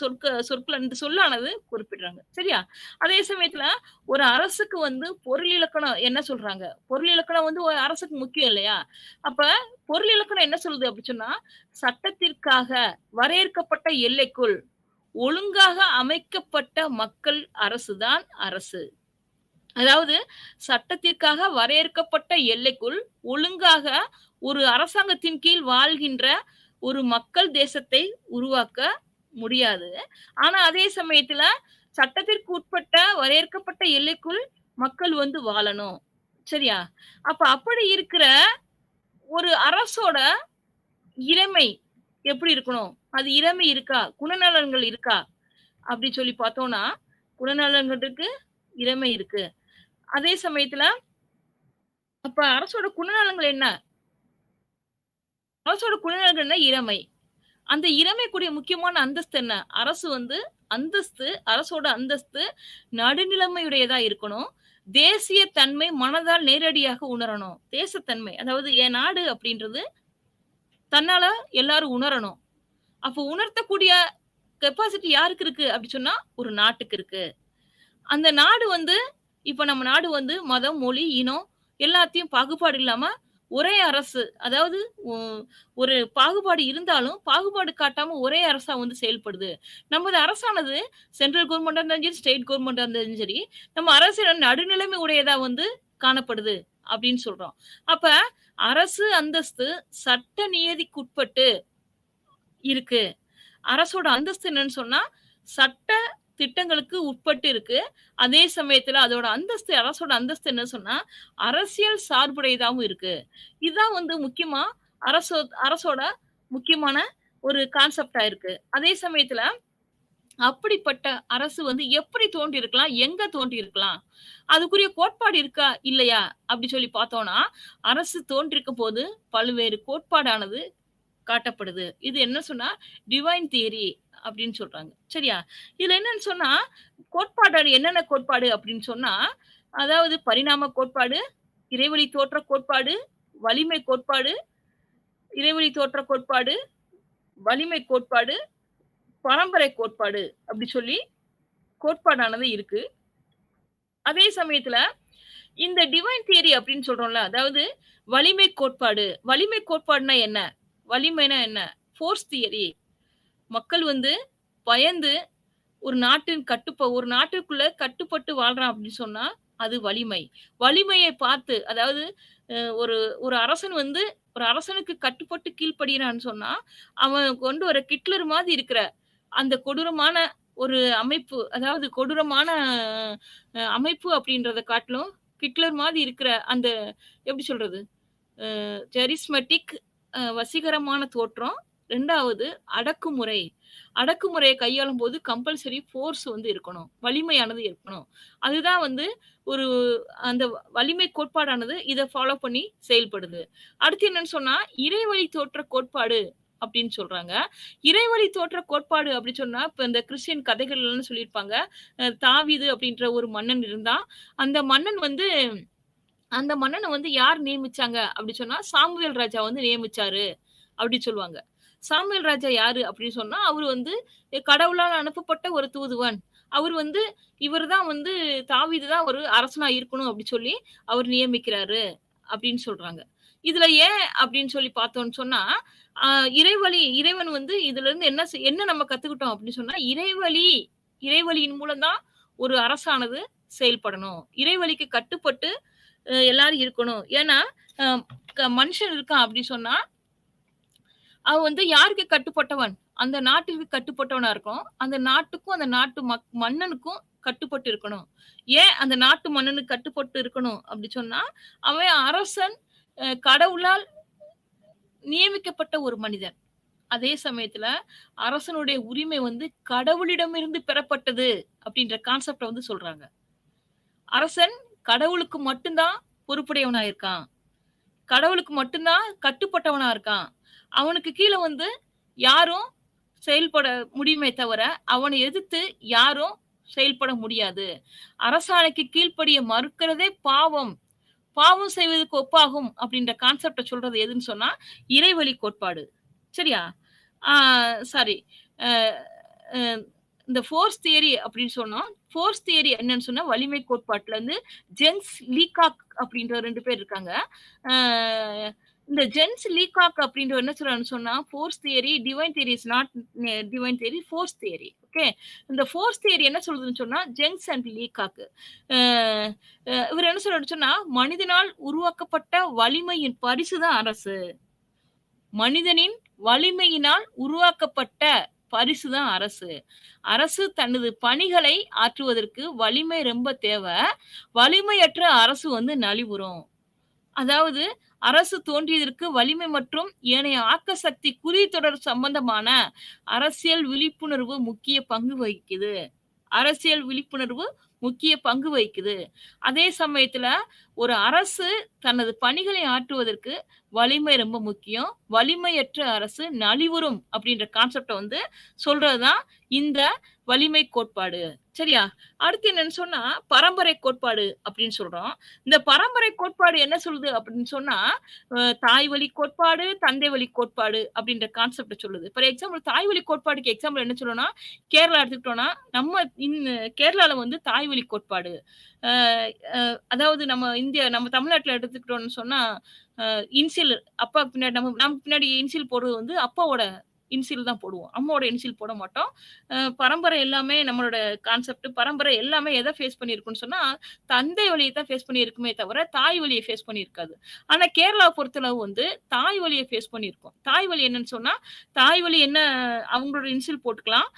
சொற்கள் இந்த சொல்லானது குறிப்பிடுறாங்க. சரியா? அதே சமயத்துல ஒரு அரசுக்கு வந்து பொருள் இலக்கணம் என்ன சொல்றாங்க? பொருள் இலக்கணம் வந்து ஒரு அரசுக்கு முக்கியம் இல்லையா? அப்ப பொருள் இலக்கணம் என்ன சொல்லுது அப்படி சொன்னா, சட்டத்திற்காக வரையறுக்கப்பட்ட எல்லைக்குள் ஒழுங்காக அமைக்கப்பட்ட மக்கள் அரசுதான் அரசு. அதாவது சட்டத்திற்காக வரையறுக்கப்பட்ட எல்லைக்குள் ஒழுங்காக ஒரு அரசாங்கத்தின் கீழ் வாழ்கின்ற ஒரு மக்கள் தேசத்தை உருவாக்க முடியாது. ஆனா அதே சமயத்துல சட்டத்திற்கு உட்பட்ட வரையறுக்கப்பட்ட எல்லைக்குள் மக்கள் வந்து வாழணும். சரியா? அப்ப அப்படி இருக்கிற ஒரு அரசோட இறைமை எப்படி இருக்கணும்? அது இறைமை இருக்கா? குணநலன்கள் இருக்கா? அப்படி சொல்லி பார்த்தோம்னா, குணநலன்கள் இருக்கு, இறைமை இருக்கு. அதே சமயத்துல அப்ப அரசோட குணநலன்கள் என்ன? அரசோட குணநலன்கள் என்ன? இறைமை. அந்த இறைமைக்குரிய முக்கியமான அந்தஸ்து என்ன? அரசு வந்து அரசோட அந்தஸ்து நடுநிலைமையுடையதா இருக்கணும். தேசிய தன்மை மனதால் நேரடியாக உணரணும். தேசத்தன்மை. அதாவது என் நாடு அப்படின்றது தன்னால எல்லாரும் உணரணும். அப்போ உணர்த்தக்கூடிய கெப்பாசிட்டி யாருக்கு இருக்கு அப்படி சொன்னா, ஒரு நாட்டுக்கு இருக்கு. அந்த நாடு வந்து இப்ப நம்ம நாடு வந்து மதம், மொழி, இனம் எல்லாத்தையும் பாகுபாடு இல்லாம ஒரே அரசு. அதாவது ஒ ஒரு பாகுபாடு இருந்தாலும், பாகுபாடு காட்டாம ஒரே அரசா வந்து செயல்படுது. நமது அரசானது சென்ட்ரல் கவர்ன்மெண்ட்டா இருந்தாலும் சரி, ஸ்டேட் கவர்ன்மெண்ட்டா இருந்தாலும் சரி, நம்ம அரசு நடுநிலைமை உடையதா வந்து காணப்படுது அப்படின்னு சொல்றோம். அப்ப அரசு அந்தஸ்து சட்ட நியதிக்குட்பட்டு இருக்கு. அரசோட அந்தஸ்து என்னன்னு சொன்னா, சட்ட திட்டங்களுக்கு உட்பட்டு இருக்கு. அதே சமயத்துல அதோட அந்தஸ்து அரசோட அந்தஸ்து என்ன சொன்னா, அரசியல் சார்புடையதாவும் இருக்கு. இதுதான் வந்து முக்கியமா அரசோ அரசோட முக்கியமான ஒரு கான்செப்ட்டா இருக்கு. அதே சமயத்துல அப்படிப்பட்ட அரசு வந்து எப்படி தோன்றியிருக்கலாம்? எங்க தோன்றியிருக்கலாம்? அதுக்குரிய கோட்பாடு இருக்கா? இல்லையா? அப்படி சொல்லி பார்த்தோம்னா, அரசு தோன்றியிருக்கும்போது பல்வேறு கோட்பாடானது காட்டப்படுது. இது என்ன சொன்னா, டிவைன் தியரி அப்படின்னு சொல்றாங்க. சரியா? இதுல என்னன்னு சொன்னா, கோட்பாடு என்னென்ன கோட்பாடு அப்படின்னு சொன்னா, அதாவது பரிணாம கோட்பாடு, இறைவழி தோற்ற கோட்பாடு, வலிமை கோட்பாடு, இறைவழி தோற்ற கோட்பாடு, வலிமை கோட்பாடு, பரம்பரை கோட்பாடு அப்படி சொல்லி கோட்பாடானது இருக்கு. அதே சமயத்துல இந்த டிவைன் தியரி அப்படின்னு சொல்றோம்ல, அதாவது வலிமை கோட்பாடு. வலிமை கோட்பாடுனா என்ன? வலிமைனா என்ன? Force theory. மக்கள் வந்து பயந்து ஒரு நாட்டுக்குள்ள கட்டுப்பட்டு வாழ்றான் அப்படின்னு சொன்னா, அது வலிமை. வலிமையை பார்த்து அதாவது ஒரு ஒரு அரசன் வந்து ஒரு அரசனுக்கு கட்டுப்பட்டு கீழ்ப்படியிறான்னு சொன்னா, அவன் கொண்டு வர ஹிட்லர் மாதிரி இருக்கிற அந்த கொடூரமான ஒரு அமைப்பு, அதாவது கொடூரமான அமைப்பு அப்படின்றத காட்டிலும், ஹிட்லர் மாதிரி இருக்கிற அந்த எப்படி சொல்றது? ஜெரிஸ்மெட்டிக் வசீகரமான தோற்றம். 2வது அடக்குமுறை. அடக்குமுறைய கையாளும்போது கம்பல்சரி ஃபோர்ஸ் வந்து இருக்கணும். வலிமையானது இருக்கணும். அதுதான் வந்து ஒரு அந்த வலிமை கோட்பாடானது இத ஃபாலோ பண்ணி செயல்படுது. அடுத்து என்னன்னு சொன்னா, இறைவழி தோற்ற கோட்பாடு அப்படின்னு சொல்றாங்க. இறைவழி தோற்ற கோட்பாடு அப்படி சொன்னா, இப்ப இந்த கிறிஸ்டியன் கதைகள்லாம் சொல்லியிருப்பாங்க. தாவீது அப்படின்ற ஒரு மன்னன் இருந்தான். அந்த மன்னன் வந்து அந்த மன்னன வந்து யார் நியமிச்சாங்க அப்படி சொன்னா, சாமுவேல் ராஜா வந்து நியமிச்சாரு அப்படி சொல்லுவாங்க. சாமுவேல் ராஜா யாரு அப்படின்னு சொன்னா, அவரு வந்து கடவுளால் அனுப்பப்பட்ட ஒரு தூதுவன். அவரு வந்து இவரு தான் வந்து தாவீது தான் ஒரு அரசனா இருக்கணும் அப்படி சொல்லி அவர் நியமிக்கிறாரு அப்படின்னு சொல்றாங்க. இதுல ஏன் அப்படின்னு சொல்லி பார்த்தோம்னு சொன்னா, அ இறைவன் வந்து இதுலருந்து என்ன நம்ம கத்துக்கிட்டோம் அப்படின்னு சொன்னா, இறைவழியின் மூலம் தான் ஒரு அரசானது செயல்படணும். இறைவழிக்கு கட்டுப்பட்டு எல்லாரும் இருக்கணும். ஏன்னா, அ மனுஷன் இருக்கான் அப்படி சொன்னா, அவன் வந்து யாருக்கு கட்டுப்பட்டவன்? அந்த நாட்டிற்கு கட்டுப்பட்டவனா இருக்கணும். அந்த நாட்டுக்கும், அந்த நாட்டு மன்னனுக்கும் கட்டுப்பட்டு இருக்கணும். ஏன் அந்த நாட்டு மன்னனுக்கு கட்டுப்பட்டு இருக்கணும் அப்படி சொன்னா, அவன் அரசன் கடவுளால் நியமிக்கப்பட்ட ஒரு மனிதன். அதே சமயத்துல அரசனுடைய உரிமை வந்து கடவுளிடமிருந்து பெறப்பட்டது அப்படின்ற கான்செப்ட்ட வந்து சொல்றாங்க. அரசன் கடவுளுக்கு மட்டும் தான் பொறுப்புடையவனா இருக்கான். கடவுளுக்கு மட்டும் தான் கட்டுப்பட்டவனா இருக்கான். அவனுக்கு கீழ வந்து யாரும் செயல்பட முடியுமே தவிர, அவனை எதிர்த்து யாரும் செயல்பட முடியாது. அரசாணைக்கு கீழ்ப்படிய மறுக்கிறதே பாவம். பாவம் செய்வதற்கு ஒப்பாகும் அப்படின்ற கான்செப்ட்ட சொல்றது எதுன்னு சொன்னா, இறைவழி கோட்பாடு. சரியா? ஆ சாரி. அ அ இந்த ஃபோர்ஸ் தியரி அப்படின்னு சொன்னோம். ஃபோர்ஸ் தியரி என்னன்னு சொன்னா, வலிமை கோட்பாட்டுல இருந்து ஜென்ஸ் லீகாக் அப்படின்ற 2 பேர் இருக்காங்க. அ இந்த ஜென்ஸ் லீகாக் அப்படின்றவர் என்ன சொல்றாருன்னு சொன்னா, force theory, divine theory is not divine theory, force theory. Okay. இந்த ஃபோர்ஸ் தியரி என்ன சொல்லுதுன்னு சொன்னா, ஜென்ஸ் அண்ட் லீகாக். அ இவரு என்ன சொல்றாருன்னு சொன்னா, மனிதனால் உருவாக்கப்பட்ட வலிமையின் பரிசு தான் அரசு. மனிதனின் வலிமையினால் உருவாக்கப்பட்ட பரிசு தான் அரசு. அரசு தனது பணிகளை ஆற்றுவதற்கு வலிமை ரொம்ப தேவ. வலிமையற்ற அரசு நலிவுறும். அதாவது அரசு தோன்றியதற்கு வலிமை மற்றும் ஏனைய ஆக்க சக்தி குறித்தொடர் சம்பந்தமான அரசியல் விழிப்புணர்வு முக்கிய பங்கு வகிக்குது. அரசியல் விழிப்புணர்வு முக்கிய பங்கு வகிக்குது. அதே சமயத்துல ஒரு அரசு தனது பணிகளை ஆற்றுவதற்கு வலிமை ரொம்ப முக்கியம். வலிமையற்ற அரசு நலிவுறும் அப்படின்ற கான்செப்ட்ட சொல்றது தான் இந்த வலிமை கோட்பாடு. சரியா? அடுத்து என்னன்னு சொன்னா, பரம்பரை கோட்பாடு அப்படின்னு சொல்றோம். இந்த பரம்பரை கோட்பாடு என்ன சொல்லுது அப்படின்னு சொன்னா, தாய் வழி கோட்பாடு, தந்தை வழி கோட்பாடு அப்படின்ற கான்செப்ட்ட சொல்லுது. ஃபார் எக்ஸாம்பிள் தாய் வழி கோட்பாடுக்கு எக்ஸாம்பிள் என்ன சொல்றோம்னா, கேரளா எடுத்துக்கிட்டோம்னா, நம்ம கேரளால தாய் வழி கோட்பாடு. அ அ அதாவது நம்ம தமிழ்நாட்டுல எடுத்துக்கிட்டோம்னு சொன்னா, இனிஷியல் அப்பாக்கு பின்னாடி நமக்கு பின்னாடி இனிஷியல் போடுறது அப்பாவோட இனிஷியல் தான் போடுவோம். அம்மாவோட இனிஷியல் போட மாட்டோம். பரம்பரை எல்லாமே நம்மளோட கான்செப்ட் பரம்பரை எல்லாமே எத ஃபேஸ் பண்ணியிருக்குன்னு சொன்னா, தந்தை வழிய தான் ஃபேஸ் பண்ணியிருக்குமே தவிர, தாய் வழிய ஃபேஸ் பண்ணியிருக்காது. ஆனா கேரளாவ பொறுத்தளவு தாய் வழிய ஃபேஸ் பண்ணியிருக்கும். தாய் வழி என்னன்னு சொன்னா, தாய் வழி என்ன அவங்களோட இனிஷியல் போட்டுக்கலாம்.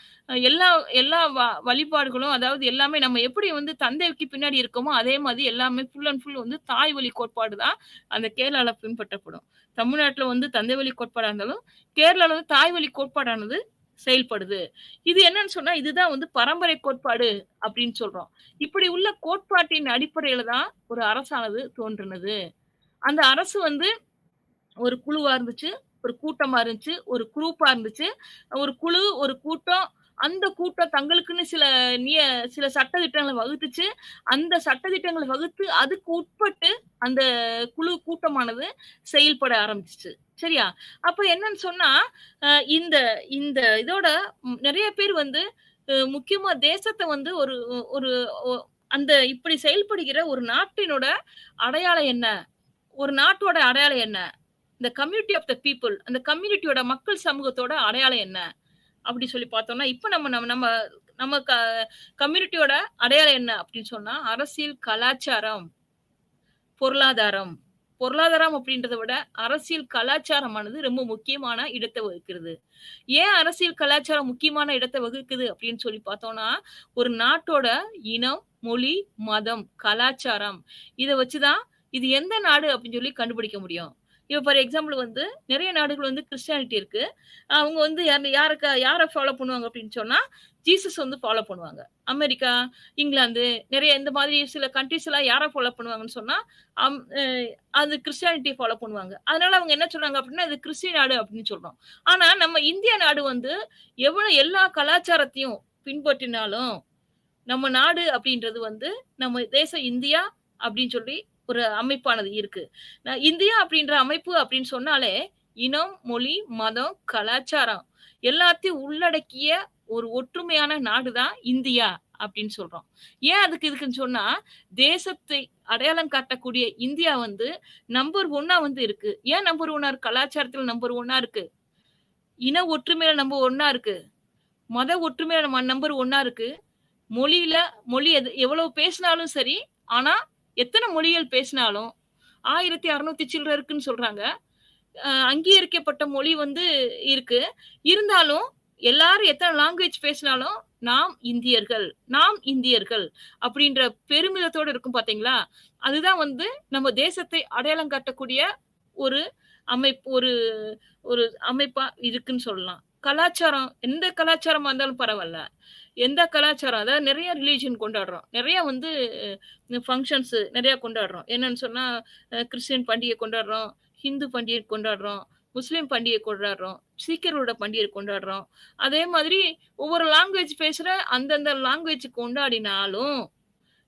எல்லா எல்லா வழிபாடுகளும் அதாவது எல்லாமே நம்ம எப்படி தந்தைக்கு பின்னாடி இருக்கோமோ, அதே மாதிரி எல்லாமே ஃபுல் அண்ட் ஃபுல் தாய் வழி கோட்பாடு தான் அந்த கேரளால பின்பற்றப்படும். தமிழ்நாட்டுல தந்தை வழி கோட்பாடா இருந்தாலும், கேரளால தாய் வழி கோட்பாடானது செயல்படுது. இது என்னன்னு சொன்னா, இதுதான் பரம்பரை கோட்பாடு அப்படின்னு சொல்றோம். இப்படி உள்ள கோட்பாட்டின் அடிப்படையில தான் ஒரு அரசானது தோன்றுனது. அந்த அரசு ஒரு குழுவா இருந்துச்சு, ஒரு கூட்டமா இருந்துச்சு, ஒரு குரூப்பா இருந்துச்சு. ஒரு குழு, ஒரு கூட்டம். அந்த கூட்டம் தங்களுக்குன்னு சில சட்டதிட்டங்கள வகுத்துச்சு. அந்த சட்டதிட்டங்கள வகுத்து அதுக்கு உட்பட்டு அந்த குழு கூட்டமானது செயல்பட ஆரம்பிச்சுச்சு. சரியா? அப்ப என்னன்னு சொன்னா, அ இந்த இந்த இதோட நெறைய பேர் முக்கியமா தேசத்த ஒரு ஒரு ஒ அந்த இப்படி செயல்படுகிற ஒரு நாட்டினோட அடையாளம் என்ன? ஒரு நாட்டோட அடையாளம் என்ன? இந்த கம்யூனிட்டி ஆஃப் த பீப்பிள் அந்த கம்யூனிட்டியோட மக்கள் சமூகத்தோட அடையாளம் என்ன? அப்படி சொல்லி பார்த்தோம்னா, இப்ப நம்ம நம்ம நம்ம நம்ம கம்யூனிட்டியோட அடையாளம் என்ன அப்படின்னு சொன்னா, அரசியல், கலாச்சாரம், பொருளாதாரம். பொருளாதாரம் அப்படின்றத விட அரசியல் கலாச்சாரமானது ரொம்ப முக்கியமான இடத்த வகிக்கிறது. ஏன் அரசியல் கலாச்சாரம் முக்கியமான இடத்த வகுக்குது அப்படின்னு சொல்லி பார்த்தோம்னா, ஒரு நாட்டோட இனம், மொழி, மதம், கலாச்சாரம் இத வச்சு தான் இது எந்த நாடு அப்படின்னு சொல்லி கண்டுபிடிக்க முடியும். இப்ப ஃபார் எக்ஸாம்பிள் நெறைய நாடுகள் கிறிஸ்டியானிட்டி இருக்கு. அவங்க யார ஃபாலோ பண்ணுவாங்க அப்படின்னு சொன்னா, ஜீசஸ் ஃபாலோ பண்ணுவாங்க. அமெரிக்கா, இங்கிலாந்து நெறைய இந்த மாதிரி சில கன்ட்ரீஸ் எல்லாம் யார ஃபாலோ பண்ணுவாங்கன்னு சொன்னா, அம் அ அது கிறிஸ்டியானிட்டிய ஃபாலோ பண்ணுவாங்க. அதனால அவங்க என்ன சொல்றாங்க அப்படின்னா, இது கிறிஸ்டியன் நாடு அப்படின்னு சொல்றோம். ஆனா நம்ம இந்திய நாடு எவ்வளவு எல்லா கலாச்சாரத்தையும் பின்பற்றினாலும், நம்ம நாடு அப்படின்றது நம்ம தேசம் இந்தியா அப்படின்னு சொல்லி ஒரு அமைப்பானது இருக்கு. இந்தியா அப்படின்ற அமைப்பு அப்படின்னு சொன்னாலே, இனம், மொழி, மதம், கலாச்சாரம் எல்லாத்தையும் உள்ளடக்கிய ஒரு ஒற்றுமையான நாடு தான் இந்தியா அப்படின்னு சொல்றோம். ஏன் இதுக்குன்னு சொன்னா, தேசத்தை அடையாளம் காட்டக்கூடிய இந்தியா நம்பர் 1 இருக்கு. ஏன் நம்பர் 1 இருக்கு? கலாச்சாரத்துல நம்பர் 1 இருக்கு. இன ஒற்றுமையில நம்பர் 1 இருக்கு. மத ஒற்றுமையில நம்ம நம்பர் 1 இருக்கு. மொழி எவ்வளவு பேசினாலும் சரி, ஆனா எத்தன மொழிகள் பேசினாலும் 1600 சில்ற இருக்குன்னு சொல்றாங்க. அங்கீகரிக்கப்பட்ட மொழி இருக்கு. இருந்தாலும் எல்லாரும் எத்தன லாங்குவேஜ் பேசினாலும், நாம் இந்தியர்கள் அப்படின்ற பெருமிதத்தோட இருக்கும் பார்த்தீங்களா? அதுதான் நம்ம தேசத்தை அடையாளம் காட்டக்கூடிய ஒரு ஒரு ஒரு அமைப்பா இருக்குன்னு சொல்லலாம். கலாச்சாரம் எந்த கலாச்சாரமா இருந்தாலும் பரவால்ல. எந்த கலாச்சாரம் அதாவது நெறைய ரிலிஜியன் கொண்டாடுறோம். நெறைய ஃபங்ஷன்ஸ் நெறைய கொண்டாடுறோம். என்னன்னு சொன்னா, கிறிஸ்டியன் பண்டிகை கொண்டாடுறோம், ஹிந்து பண்டிகை கொண்டாடுறோம், முஸ்லீம் பண்டிகை கொண்டாடுறோம், சீக்கியரோட பண்டிகை கொண்டாடுறோம். அதே மாதிரி ஒவ்வொரு லாங்குவேஜ் பேசுற அந்தந்த லாங்குவேஜ் கொண்டாடினாலும்,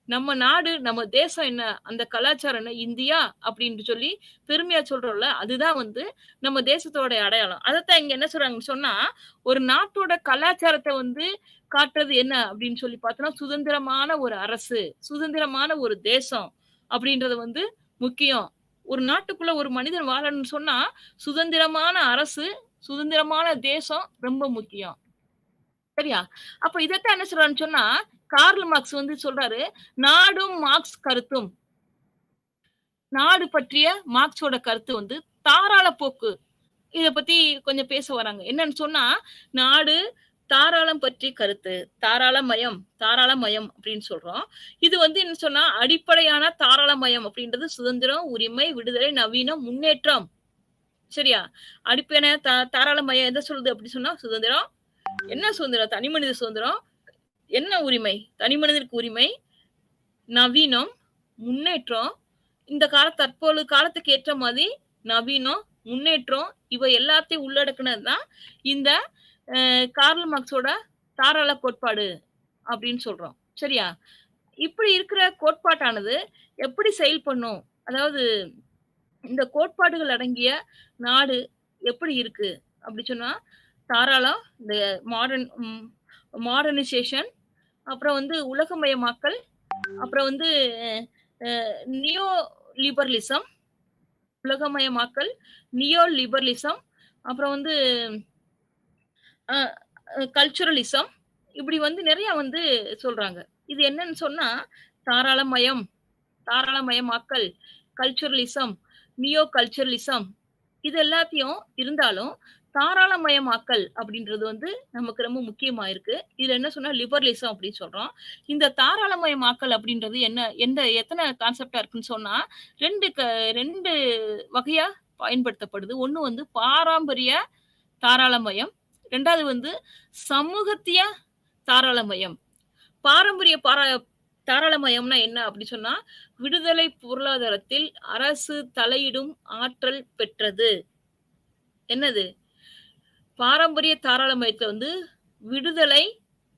நம்ம நாடு, நம்ம தேசம் என்ன? அந்த கலாச்சாரம் என்ன? இந்தியா அப்படின்னு சொல்லி பெருமையா சொல்றோம்ல, அதுதான் வந்து நம்ம தேசத்தோட அடையாளம். அதத்தான் இங்க என்ன சொல்றாங்கன்னு சொன்னா, ஒரு நாட்டோட கலாச்சாரத்த வந்து காட்டுறது என்ன அப்படின்னு சொல்லி பார்த்தோம்னா, சுதந்திரமான ஒரு அரசு, சுதந்திரமான ஒரு தேசம் அப்படின்றது வந்து முக்கியம். ஒரு நாட்டுக்குள்ள ஒரு மனிதன் வாழணும்னு சொன்னா, சுதந்திரமான அரசு, சுதந்திரமான தேசம் ரொம்ப முக்கியம். சரியா? அப்ப இதத்தான் என்ன சொல்றாருன்னு சொன்னா, கார்ல் மார்க்ஸ் வந்து சொல்றாரு, "நாடும் மார்க்ஸ் கருத்தும்." நாடு பற்றிய மார்க்ஸோட கருத்து வந்து தாராள போக்கு. இத பத்தி கொஞ்சம் பேச வராங்க. என்னன்னு சொன்னா, நாடு தாராளம் பற்றி கருத்து. தாராளமயம், தாராளமயம் அப்படின்னு சொல்றோம். இது வந்து என்ன சொன்னா, அடிப்படையான தாராளமயம் அப்படின்றது சுதந்திரம், உரிமை, விடுதலை, நவீனம், முன்னேற்றம். சரியா? அடிப்படையான தாராளமயம் எத சொல்லுது அப்படி சொன்னா, சுதந்திரம். என்ன சுதந்திரம்? தனி மனித சுதந்திரம். என்ன உரிமை? தனி மனிதனுக்கு உரிமை, நவீனம், முன்னேற்றம். இந்த தற்போது காலத்துக்கு ஏற்ற மாதிரி நவீனம், முன்னேற்றம் இவை எல்லாத்தையும் உள்ளடக்குனது தான் இந்த கார்ல் மார்க்ஸோட தாராள கோட்பாடு அப்படின்னு சொல்றோம். சரியா? இப்படி இருக்கிற கோட்பாட்டானது எப்படி செயல்படணும்? அதாவது இந்த கோட்பாடுகள் அடங்கிய நாடு எப்படி இருக்கு? அப்படி சொன்னா, தாராளம், இந்த மாடர்ன் மாடர்னைசேஷன், அப்புறம் வந்து உலகமயமாக்கல், அப்புறம் வந்து அ நியோ லிபரலிசம், உலகமயமாக்கல், நியோ லிபரலிசம், அப்புறம் வந்து அ கல்ச்சுரலிசம், இப்படி வந்து நெறைய வந்து சொல்றாங்க. இது என்னன்னு சொன்னா, தாராளமயம், தாராளமயமாக்கல், கல்ச்சுரலிசம், நியோ கல்ச்சுரலிசம் இது எல்லாத்தையும் இருந்தாலும், தாராளமயமாக்கல் அப்படின்றது வந்து நமக்கு ரொம்ப முக்கியமா இருக்கு. இதுல என்ன சொன்னா லிபரலிசம் அப்படின்னு சொல்றோம். இந்த தாராளமயமாக்கல் அப்படின்றது எத்தன கான்செப்ட்டா இருக்குன்னு சொன்னா, 2 வகையா பயன்படுத்தப்படுது. ஒண்ணு வந்து பாரம்பரிய தாராளமயம். 2வது வந்து சமூகத்திய தாராளமயம். பாரம்பரிய தாராளமயம்னா என்ன அப்படி சொன்னா, விடுதலை பொருளாதாரத்தில் அரசு தலையிடும் ஆற்றல் பெற்றது. என்னது? பாரம்பரிய தாராளமயத்துல வந்து விடுதலை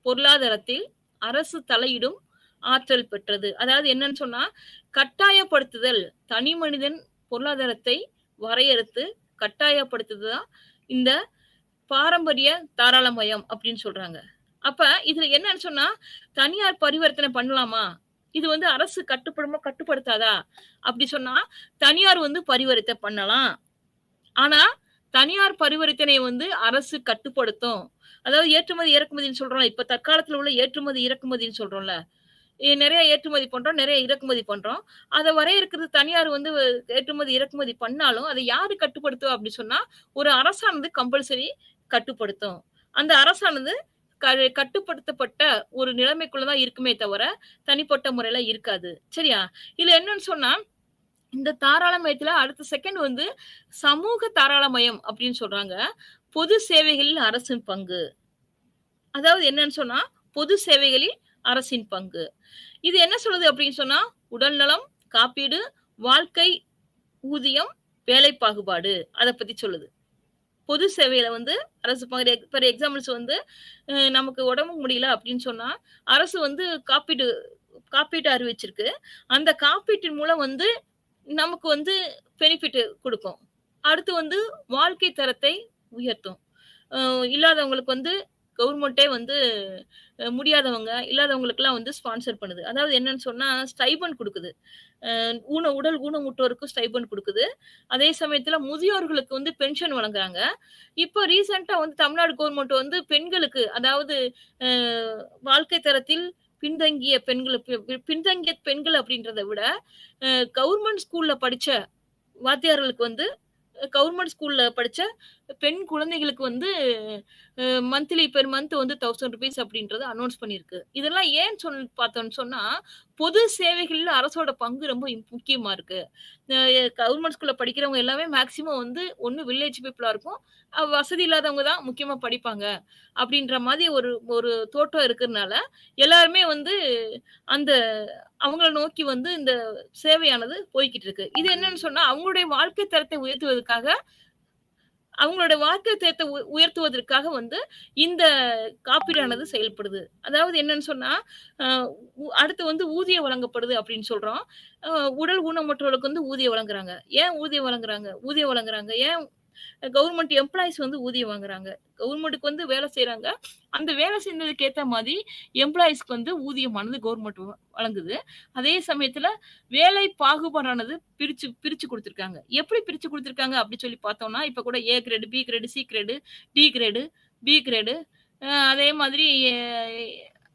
பொருளாதாரத்தில் அரசு தலையிடும் ஆற்றல் பெற்றது. அதாவது என்னன்னு சொன்னா, கட்டாயப்படுத்துதல். தனி மனிதன் பொருளாதாரத்தை வரையறுத்து கட்டாயப்படுத்துது தான் இந்த பாரம்பரிய தாராளமயம் அப்படின்னு சொல்றாங்க. அப்ப இதுல என்னன்னு சொன்னா, தனியார் பரிவர்த்தனை பண்ணலாமா? இது வந்து அரசு கட்டுப்படுமா? கட்டுப்படுத்தாதா? அப்படி சொன்னா, தனியார் வந்து பரிவர்த்தனை பண்ணலாம். ஆனா, தனியார் பரிவர்த்தனைய வந்து அரசு கட்டுப்படுத்தும். அதாவது ஏற்றுமதி, இறக்குமதின்னு சொல்றோம்ல. இப்ப தற்காலத்துல உள்ள ஏற்றுமதி, இறக்குமதின்னு சொல்றோம்ல. நெறைய ஏற்றுமதி பண்றோம், நெறைய இறக்குமதி பண்றோம். அத வரையறுக்கிறது தனியார் வந்து ஏற்றுமதி, இறக்குமதி பண்ணாலும், அத யாரு கட்டுப்படுத்துவா அப்படி சொன்னா, ஒரு அரசானது கம்பல்சரி கட்டுப்படுத்தும். அந்த அரசானது க கட்டுப்படுத்தப்பட்ட ஒரு நிலைமைக்குள்ள தான் இருக்குமே தவிர, தனிப்பட்ட முறையில இருக்காது. சரியா? இதுல என்னன்னு சொன்னா, இந்த தாராளமயத்துல அடுத்த செகண்ட் வந்து சமூக தாராளமயம் அப்படின்னு சொல்றாங்க. பொது சேவைகளில் அரசின் பங்கு. அதாவது என்னன்னு சொன்னா, பொது சேவைகளில் அரசின் பங்கு. இது என்ன சொல்லுது அப்படின்னு சொன்னா, உடல் நலம், காப்பீடு, வாழ்க்கை ஊதியம், வேலை பாகுபாடு அத பத்தி சொல்லுது. பொது சேவையில வந்து அரசு ஃபார் எக்ஸாம்பிள்ஸ் வந்து நமக்கு உடம்பு முடியல அப்படின்னு சொன்னா, அரசு வந்து காப்பீட்டு அறிவிச்சிருக்கு. அந்த காப்பீட்டின் மூலம் வந்து நமக்கு வந்து பெனிஃபிட் குடுக்கும். அடுத்து வந்து வாழ்க்கை தரத்தை உயர்த்தும். அ இல்லாதவங்களுக்கு வந்து கவர்மெண்ட்டே வந்து முடியாதவங்க, இல்லாதவங்களுக்கெல்லாம் வந்து ஸ்பான்சர் பண்ணுது. அதாவது என்னன்னு சொன்னா, ஸ்டைபண்ட் குடுக்குது. உடல் ஊனமுற்றோருக்கு ஸ்டைபண்ட் குடுக்குது. அதே சமயத்துல முதியோர்களுக்கு வந்து பென்ஷன் வழங்குறாங்க. இப்போ ரீசென்ட்டா வந்து தமிழ்நாடு கவர்மெண்ட் வந்து பெண்களுக்கு அதாவது அ வாழ்க்கை தரத்தில் பின்தங்கிய பெண்கள் அப்படின்றத விட, அ கவர்மெண்ட் ஸ்கூல்ல படிச்ச வாத்தியார்களுக்கு வந்து கவர்மெண்ட் ஸ்கூல்ல படிச்ச பெண் குழந்தைகளுக்கு வந்து மந்த்லி பெர் மந்த் வந்து ₹1000 அப்படின்றத அனவுன்ஸ் பண்ணியிருக்கு. இதெல்லாம் ஏன் பார்த்தோம்னு சொன்னா, பொது சேவைகள்ல அரசோட பங்கு ரொம்ப முக்கியமா இருக்கு. அ கவர்மெண்ட் ஸ்கூல்ல படிக்கிறவங்க எல்லாமே மேக்ஸிமம் வந்து ஒண்ணு வில்லேஜ் பீப்பிளா இருக்கும். வசதி இல்லாதவங்க தான் முக்கியமா படிப்பாங்க. அப்படின்ற மாதிரி ஒரு ஒரு தோற்றம் இருக்கிறனால, எல்லாருமே வந்து அந்த அவங்கள நோக்கி வந்து இந்த சேவையானது போய்க்கிட்டு இருக்கு. இது என்னன்னு சொன்னா, அவங்களுடைய வாழ்க்கை தரத்தை உயர்த்துவதற்காக அவங்களோட வாழ்க்கை தரத்தை உயர்த்துவதற்காக வந்து இந்த காப்பீடானது செயல்படுது. அதாவது என்னன்னு சொன்னா, அ அடுத்து வந்து ஊதியம் வழங்கப்படுது அப்படின்னு சொல்றோம். அ உடல் ஊனமுற்றோருக்கு வந்து ஊதியம் வழங்குறாங்க. ஏன் ஊதியம் வழங்குறாங்க? ஊதியம் வழங்குறாங்க. ஏன் கவர்மெண்ட் எம்ப்ளாயீஸ் வந்து ஊதியம் வாங்குறாங்க. கவர்மெண்ட்க்கு வந்து வேலை செய்றாங்க. அந்த வேலை செஞ்சதுக்கு ஏத்த மாதிரி எம்ப்ளாயீஸ்க்கு வந்து ஊதியமானது கவர்மெண்ட் வழங்குது. அதே சமயத்துல வேலை பாகுபாடானது பிரிச்சு பிரிச்சு குடுத்துருக்காங்க. எப்படி பிரிச்சு குடுத்துருக்காங்க அப்படி சொல்லி பார்த்தோம்னா, இப்ப கூட A grade, B grade, C grade, D grade, B grade அதே மாதிரி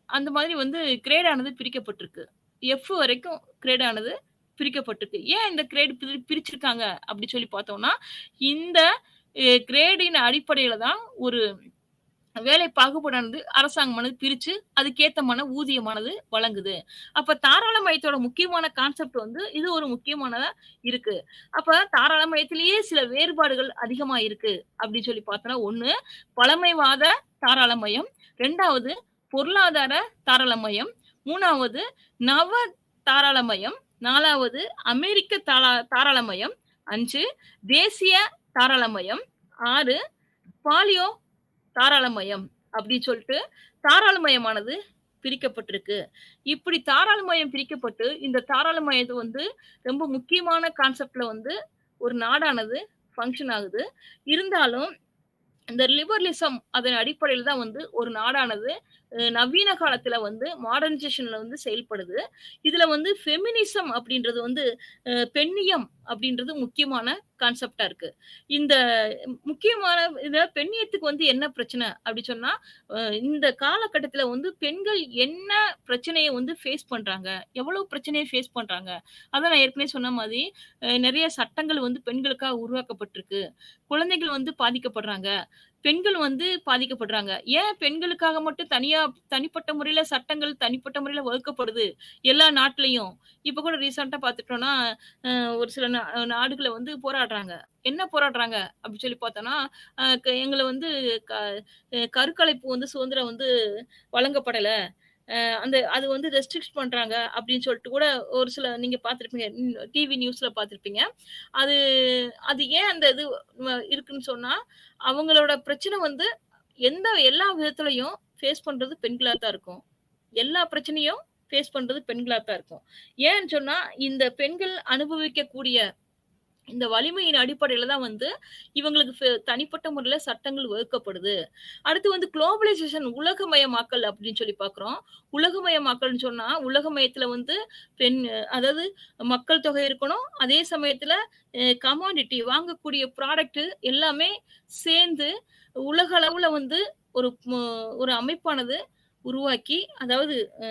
அந்த மாதிரி வந்து கிரேட் ஆனது பிரிக்கப்பட்டிருக்கு. எஃப் வரைக்கும் கிரேட் ஆனது பிரிக்கப்பட்டிருக்கு. ஏன் இந்த கிரேட் பிரிச்சிருக்காங்க அப்படி சொல்லி பார்த்தோம்னா, இந்த கிரேடின் அடிப்படையில தான் ஒரு வேலை பாகுபாடானது அரசாங்கமானது பிரிச்சு, அதுக்கேத்தமான ஊதியமானது வழங்குது. அப்ப தாராளமயத்தோட முக்கியமான கான்செப்ட் வந்து இது ஒரு முக்கியமானதா இருக்கு. அப்ப தாராளமயத்திலேயே சில வேறுபாடுகள் அதிகமா இருக்கு அப்படின்னு சொல்லி பார்த்தோம்னா, 1 பழமைவாத தாராளமயம், 2வது பொருளாதார தாராளமயம், 3வது நவ தாராளமயம், 4வது அமெரிக்க தாராளமயம், 5 தேசிய தாராளமயம், 6 பாலியோ தாராளமயம் அப்படி சொல்ட்டு தாராளமயமானது பிரிக்கப்பட்டிருக்கு. இப்படி தாராளமயம் பிரிக்கப்பட்டு, இந்த தாராளமயத்த வந்து ரொம்ப முக்கியமான கான்செப்ட்ல வந்து ஒரு நாடானது ஃபங்ஷன் ஆகுது. இருந்தாலும் இந்த லிபரலிசம் அதன் அடிப்படையில தான் வந்து ஒரு நாடானது நவீன காலத்துல வந்து மாடர்னைசேஷன்ல வந்து செயல்படுது. இதுல வந்து ஃபெமினிசம் அப்படின்றது வந்து பெண்ணியம் அப்படின்றது முக்கியமான கான்செப்ட்டா இருக்கு. இந்த முக்கியமான பெண்ணியத்துக்கு வந்து என்ன பிரச்சனை அப்படி சொன்னா, இந்த காலகட்டத்துல வந்து பெண்கள் என்ன பிரச்சனைய வந்து ஃபேஸ் பண்றாங்க? எவ்வளவு பிரச்சனைய ஃபேஸ் பண்றாங்க? அதான் நான் ஏற்கனவே சொன்ன மாதிரி, நெறைய சட்டங்கள் வந்து பெண்களுக்காக உருவாக்கப்பட்டிருக்கு. குழந்தைகள் வந்து பாதிக்கப்படுறாங்க. பெண்கள் வந்து பாதிக்கப்படுறாங்க. ஏன் பெண்களுக்காக மட்டும் தனிப்பட்ட முறையில சட்டங்கள் தனிப்பட்ட முறையில வகுக்கப்படுது, எல்லா நாட்டிலயும். இப்ப கூட ரீசென்ட்டா பார்த்துட்டோம்னா, ஒரு சில நாடுகள்ல வந்து போராடுறாங்க. என்ன போராடுறாங்க அப்படி சொல்லி பார்த்தோம்னா, எங்கள வந்து க கருக்கலைப்பு வந்து சுதந்திரம் வந்து வழங்கப்படல. அது வந்து ரெஸ்ட்ரிக்ட் பண்றாங்க அப்படின்னு சொல்லிட்டு கூட ஒரு சில நீங்க பார்த்திருப்பீங்க. டிவி நியூஸ்ல பார்த்திருப்பீங்க. அது அது ஏன் அந்த இது இருக்குன்னு சொன்னா, அவங்களோட பிரச்சனை வந்து எல்லா விதத்திலயும் ஃபேஸ் பண்றது பெண்களா தான் இருக்கும். எல்லா பிரச்சனையும் ஃபேஸ் பண்றது பெண்களா தான் இருக்கும். ஏன்னு சொன்னா, இந்த பெண்கள் அனுபவிக்கக்கூடிய இந்த வலிமையின் அடிப்படையில தான் வந்து இவங்களுக்கு தனிப்பட்ட முறையில சட்டங்கள் வகுக்கப்படுது. அடுத்து வந்து குளோபலைசேஷன் உலகமயமாக்கல் அப்படின்னு சொல்லி பார்க்கிறோம். உலகமயமாக்கல்ன்னு சொன்னா, உலகமயத்துல வந்து பெண் அதாவது மக்கள் தொகை இருக்கணும். அதே சமயத்துல கமாடிட்டி வாங்கக்கூடிய ப்ராடக்ட் எல்லாமே சேர்ந்து உலக அளவுல வந்து ஒரு ஒரு அமைப்பானது உருவாக்கி, அதாவது அ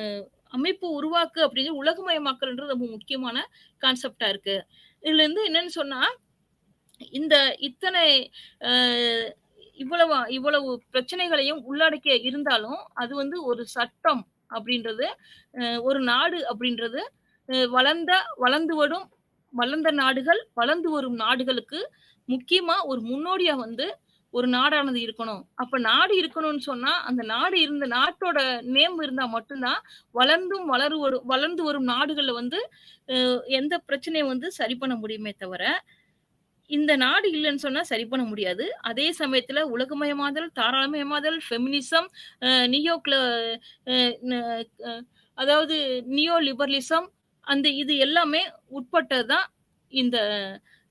அமைப்பு உருவாக்கு அப்படிங்கிறது உலகமயமாக்கல்ன்றது ரொம்ப முக்கியமான கான்செப்ட்டா இருக்கு. இதுல இருந்து என்னன்னு சொன்னா, இந்த இத்தனை அ இவ்வளவு பிரச்சனைகளையும் உள்ளடக்கிய இருந்தாலும், அது வந்து ஒரு சட்டம் அப்படின்றது, ஒரு நாடு அப்படின்றது, வளர்ந்த வளர்ந்து வரும் வளர்ந்த நாடுகள், வளர்ந்து வரும் நாடுகளுக்கு முக்கியமா ஒரு முன்னோடியா வந்து ஒரு நாடானது இருக்கணும். அப்ப நாடு இருக்கணும்னு சொன்னா, அந்த நாடு இருந்த நாட்டோட நேம் இருந்தா மட்டும் தான், வளர்ந்து வரும் நாடுகள்ல வந்து எந்த பிரச்சனையும் வந்து சரி பண்ண முடியுமே தவிர, இந்த நாடு இல்லன்னு சொன்னா சரி பண்ண முடியாது. அதே சமயத்துல உலகமயமாதல், தாராளமயமாதல், ஃபெமினிசம், அ நியோ கிள அ ந அ அதாவது நியோ லிபரலிசம் இது எல்லாமே உட்பட்டது தான் இந்த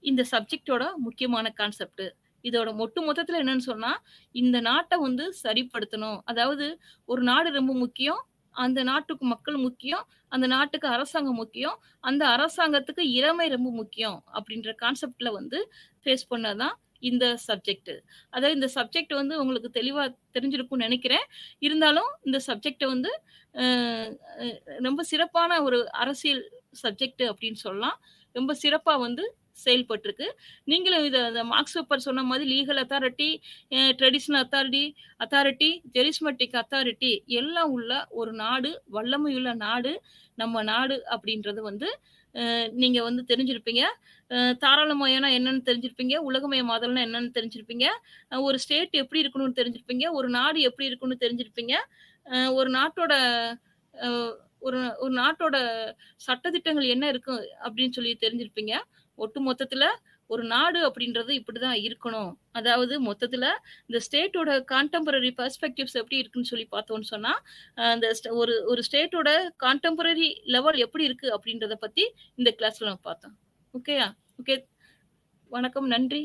இந்த சப்ஜெக்ட்டோட முக்கியமான கான்செப்ட். இதோட மொத்தத்துல என்னன்னு சொன்னா, இந்த நாட்ட வந்து சரிப்படுத்தணும். அதாவது ஒரு நாடு ரொம்ப முக்கியம். அந்த நாட்டுக்கு மக்கள் முக்கியம். அந்த நாட்டுக்கு அரசாங்கம் முக்கியம். அந்த அரசாங்கத்துக்கு இறைமை ரொம்ப முக்கியம். அப்படின்ற கான்செப்ட்ல வந்து ஃபேஸ் பண்ணது தான் இந்த சப்ஜெக்ட். அதாவது இந்த சப்ஜெக்ட் வந்து உங்களுக்கு தெளிவா தெரிஞ்சிருக்கும்னு நெனைக்கிறேன். இருந்தாலும் இந்த சப்ஜெக்ட்ட வந்து அ அ ரொம்ப சிறப்பான ஒரு அரசியல் சப்ஜெக்ட் அப்படின்னு சொல்லலாம். ரொம்ப சிறப்பா வந்து செயல்பட்டிருக்கு. நீங்களும் இத மார்க்ஸ் வெப்பர் சொன்ன மாதிரி legal authority, traditional authority, charismatic authority எல்லாம் உள்ள ஒரு நாடு, வல்லமையுள்ள நாடு, நம்ம நாடு அப்படின்றது வந்து நீங்க வந்து தெரிஞ்சிருப்பீங்க. தாராளமயம்னா என்னன்னு தெரிஞ்சிருப்பீங்க. உலகமயமாதல்னா என்னன்னு தெரிஞ்சிருப்பீங்க. ஒரு ஸ்டேட் எப்படி இருக்கணும்னு தெரிஞ்சிருப்பீங்க. ஒரு நாடு எப்படி இருக்கணும்னு தெரிஞ்சிருப்பீங்க. ஒரு நாட்டோட அ ஒரு ஒரு நாட்டோட சட்டதிட்டங்கள் என்ன இருக்கு அப்படின்னு சொல்லி தெரிஞ்சிருப்பீங்க. ஒட்டுமொத்தத்துல ஒரு நாடு அப்படின்றது இப்படிதான் இருக்கணும். அதாவது மொத்தத்துல இந்த ஸ்டேட்டோட கான்டெம்பரரி பெர்ஸ்பெக்டிவ்ஸ் எப்படி இருக்குன்னு சொல்லி பார்த்தோம்னு சொன்னா, அந்த ஒரு ஒரு ஸ்டேட்டோட கான்டெம்பரரி லெவல் எப்படி இருக்கு அப்படின்றத பத்தி இந்த கிளாஸ்ல நம்ம பார்த்தோம். ஓகேயா? ஓகே. வணக்கம். நன்றி.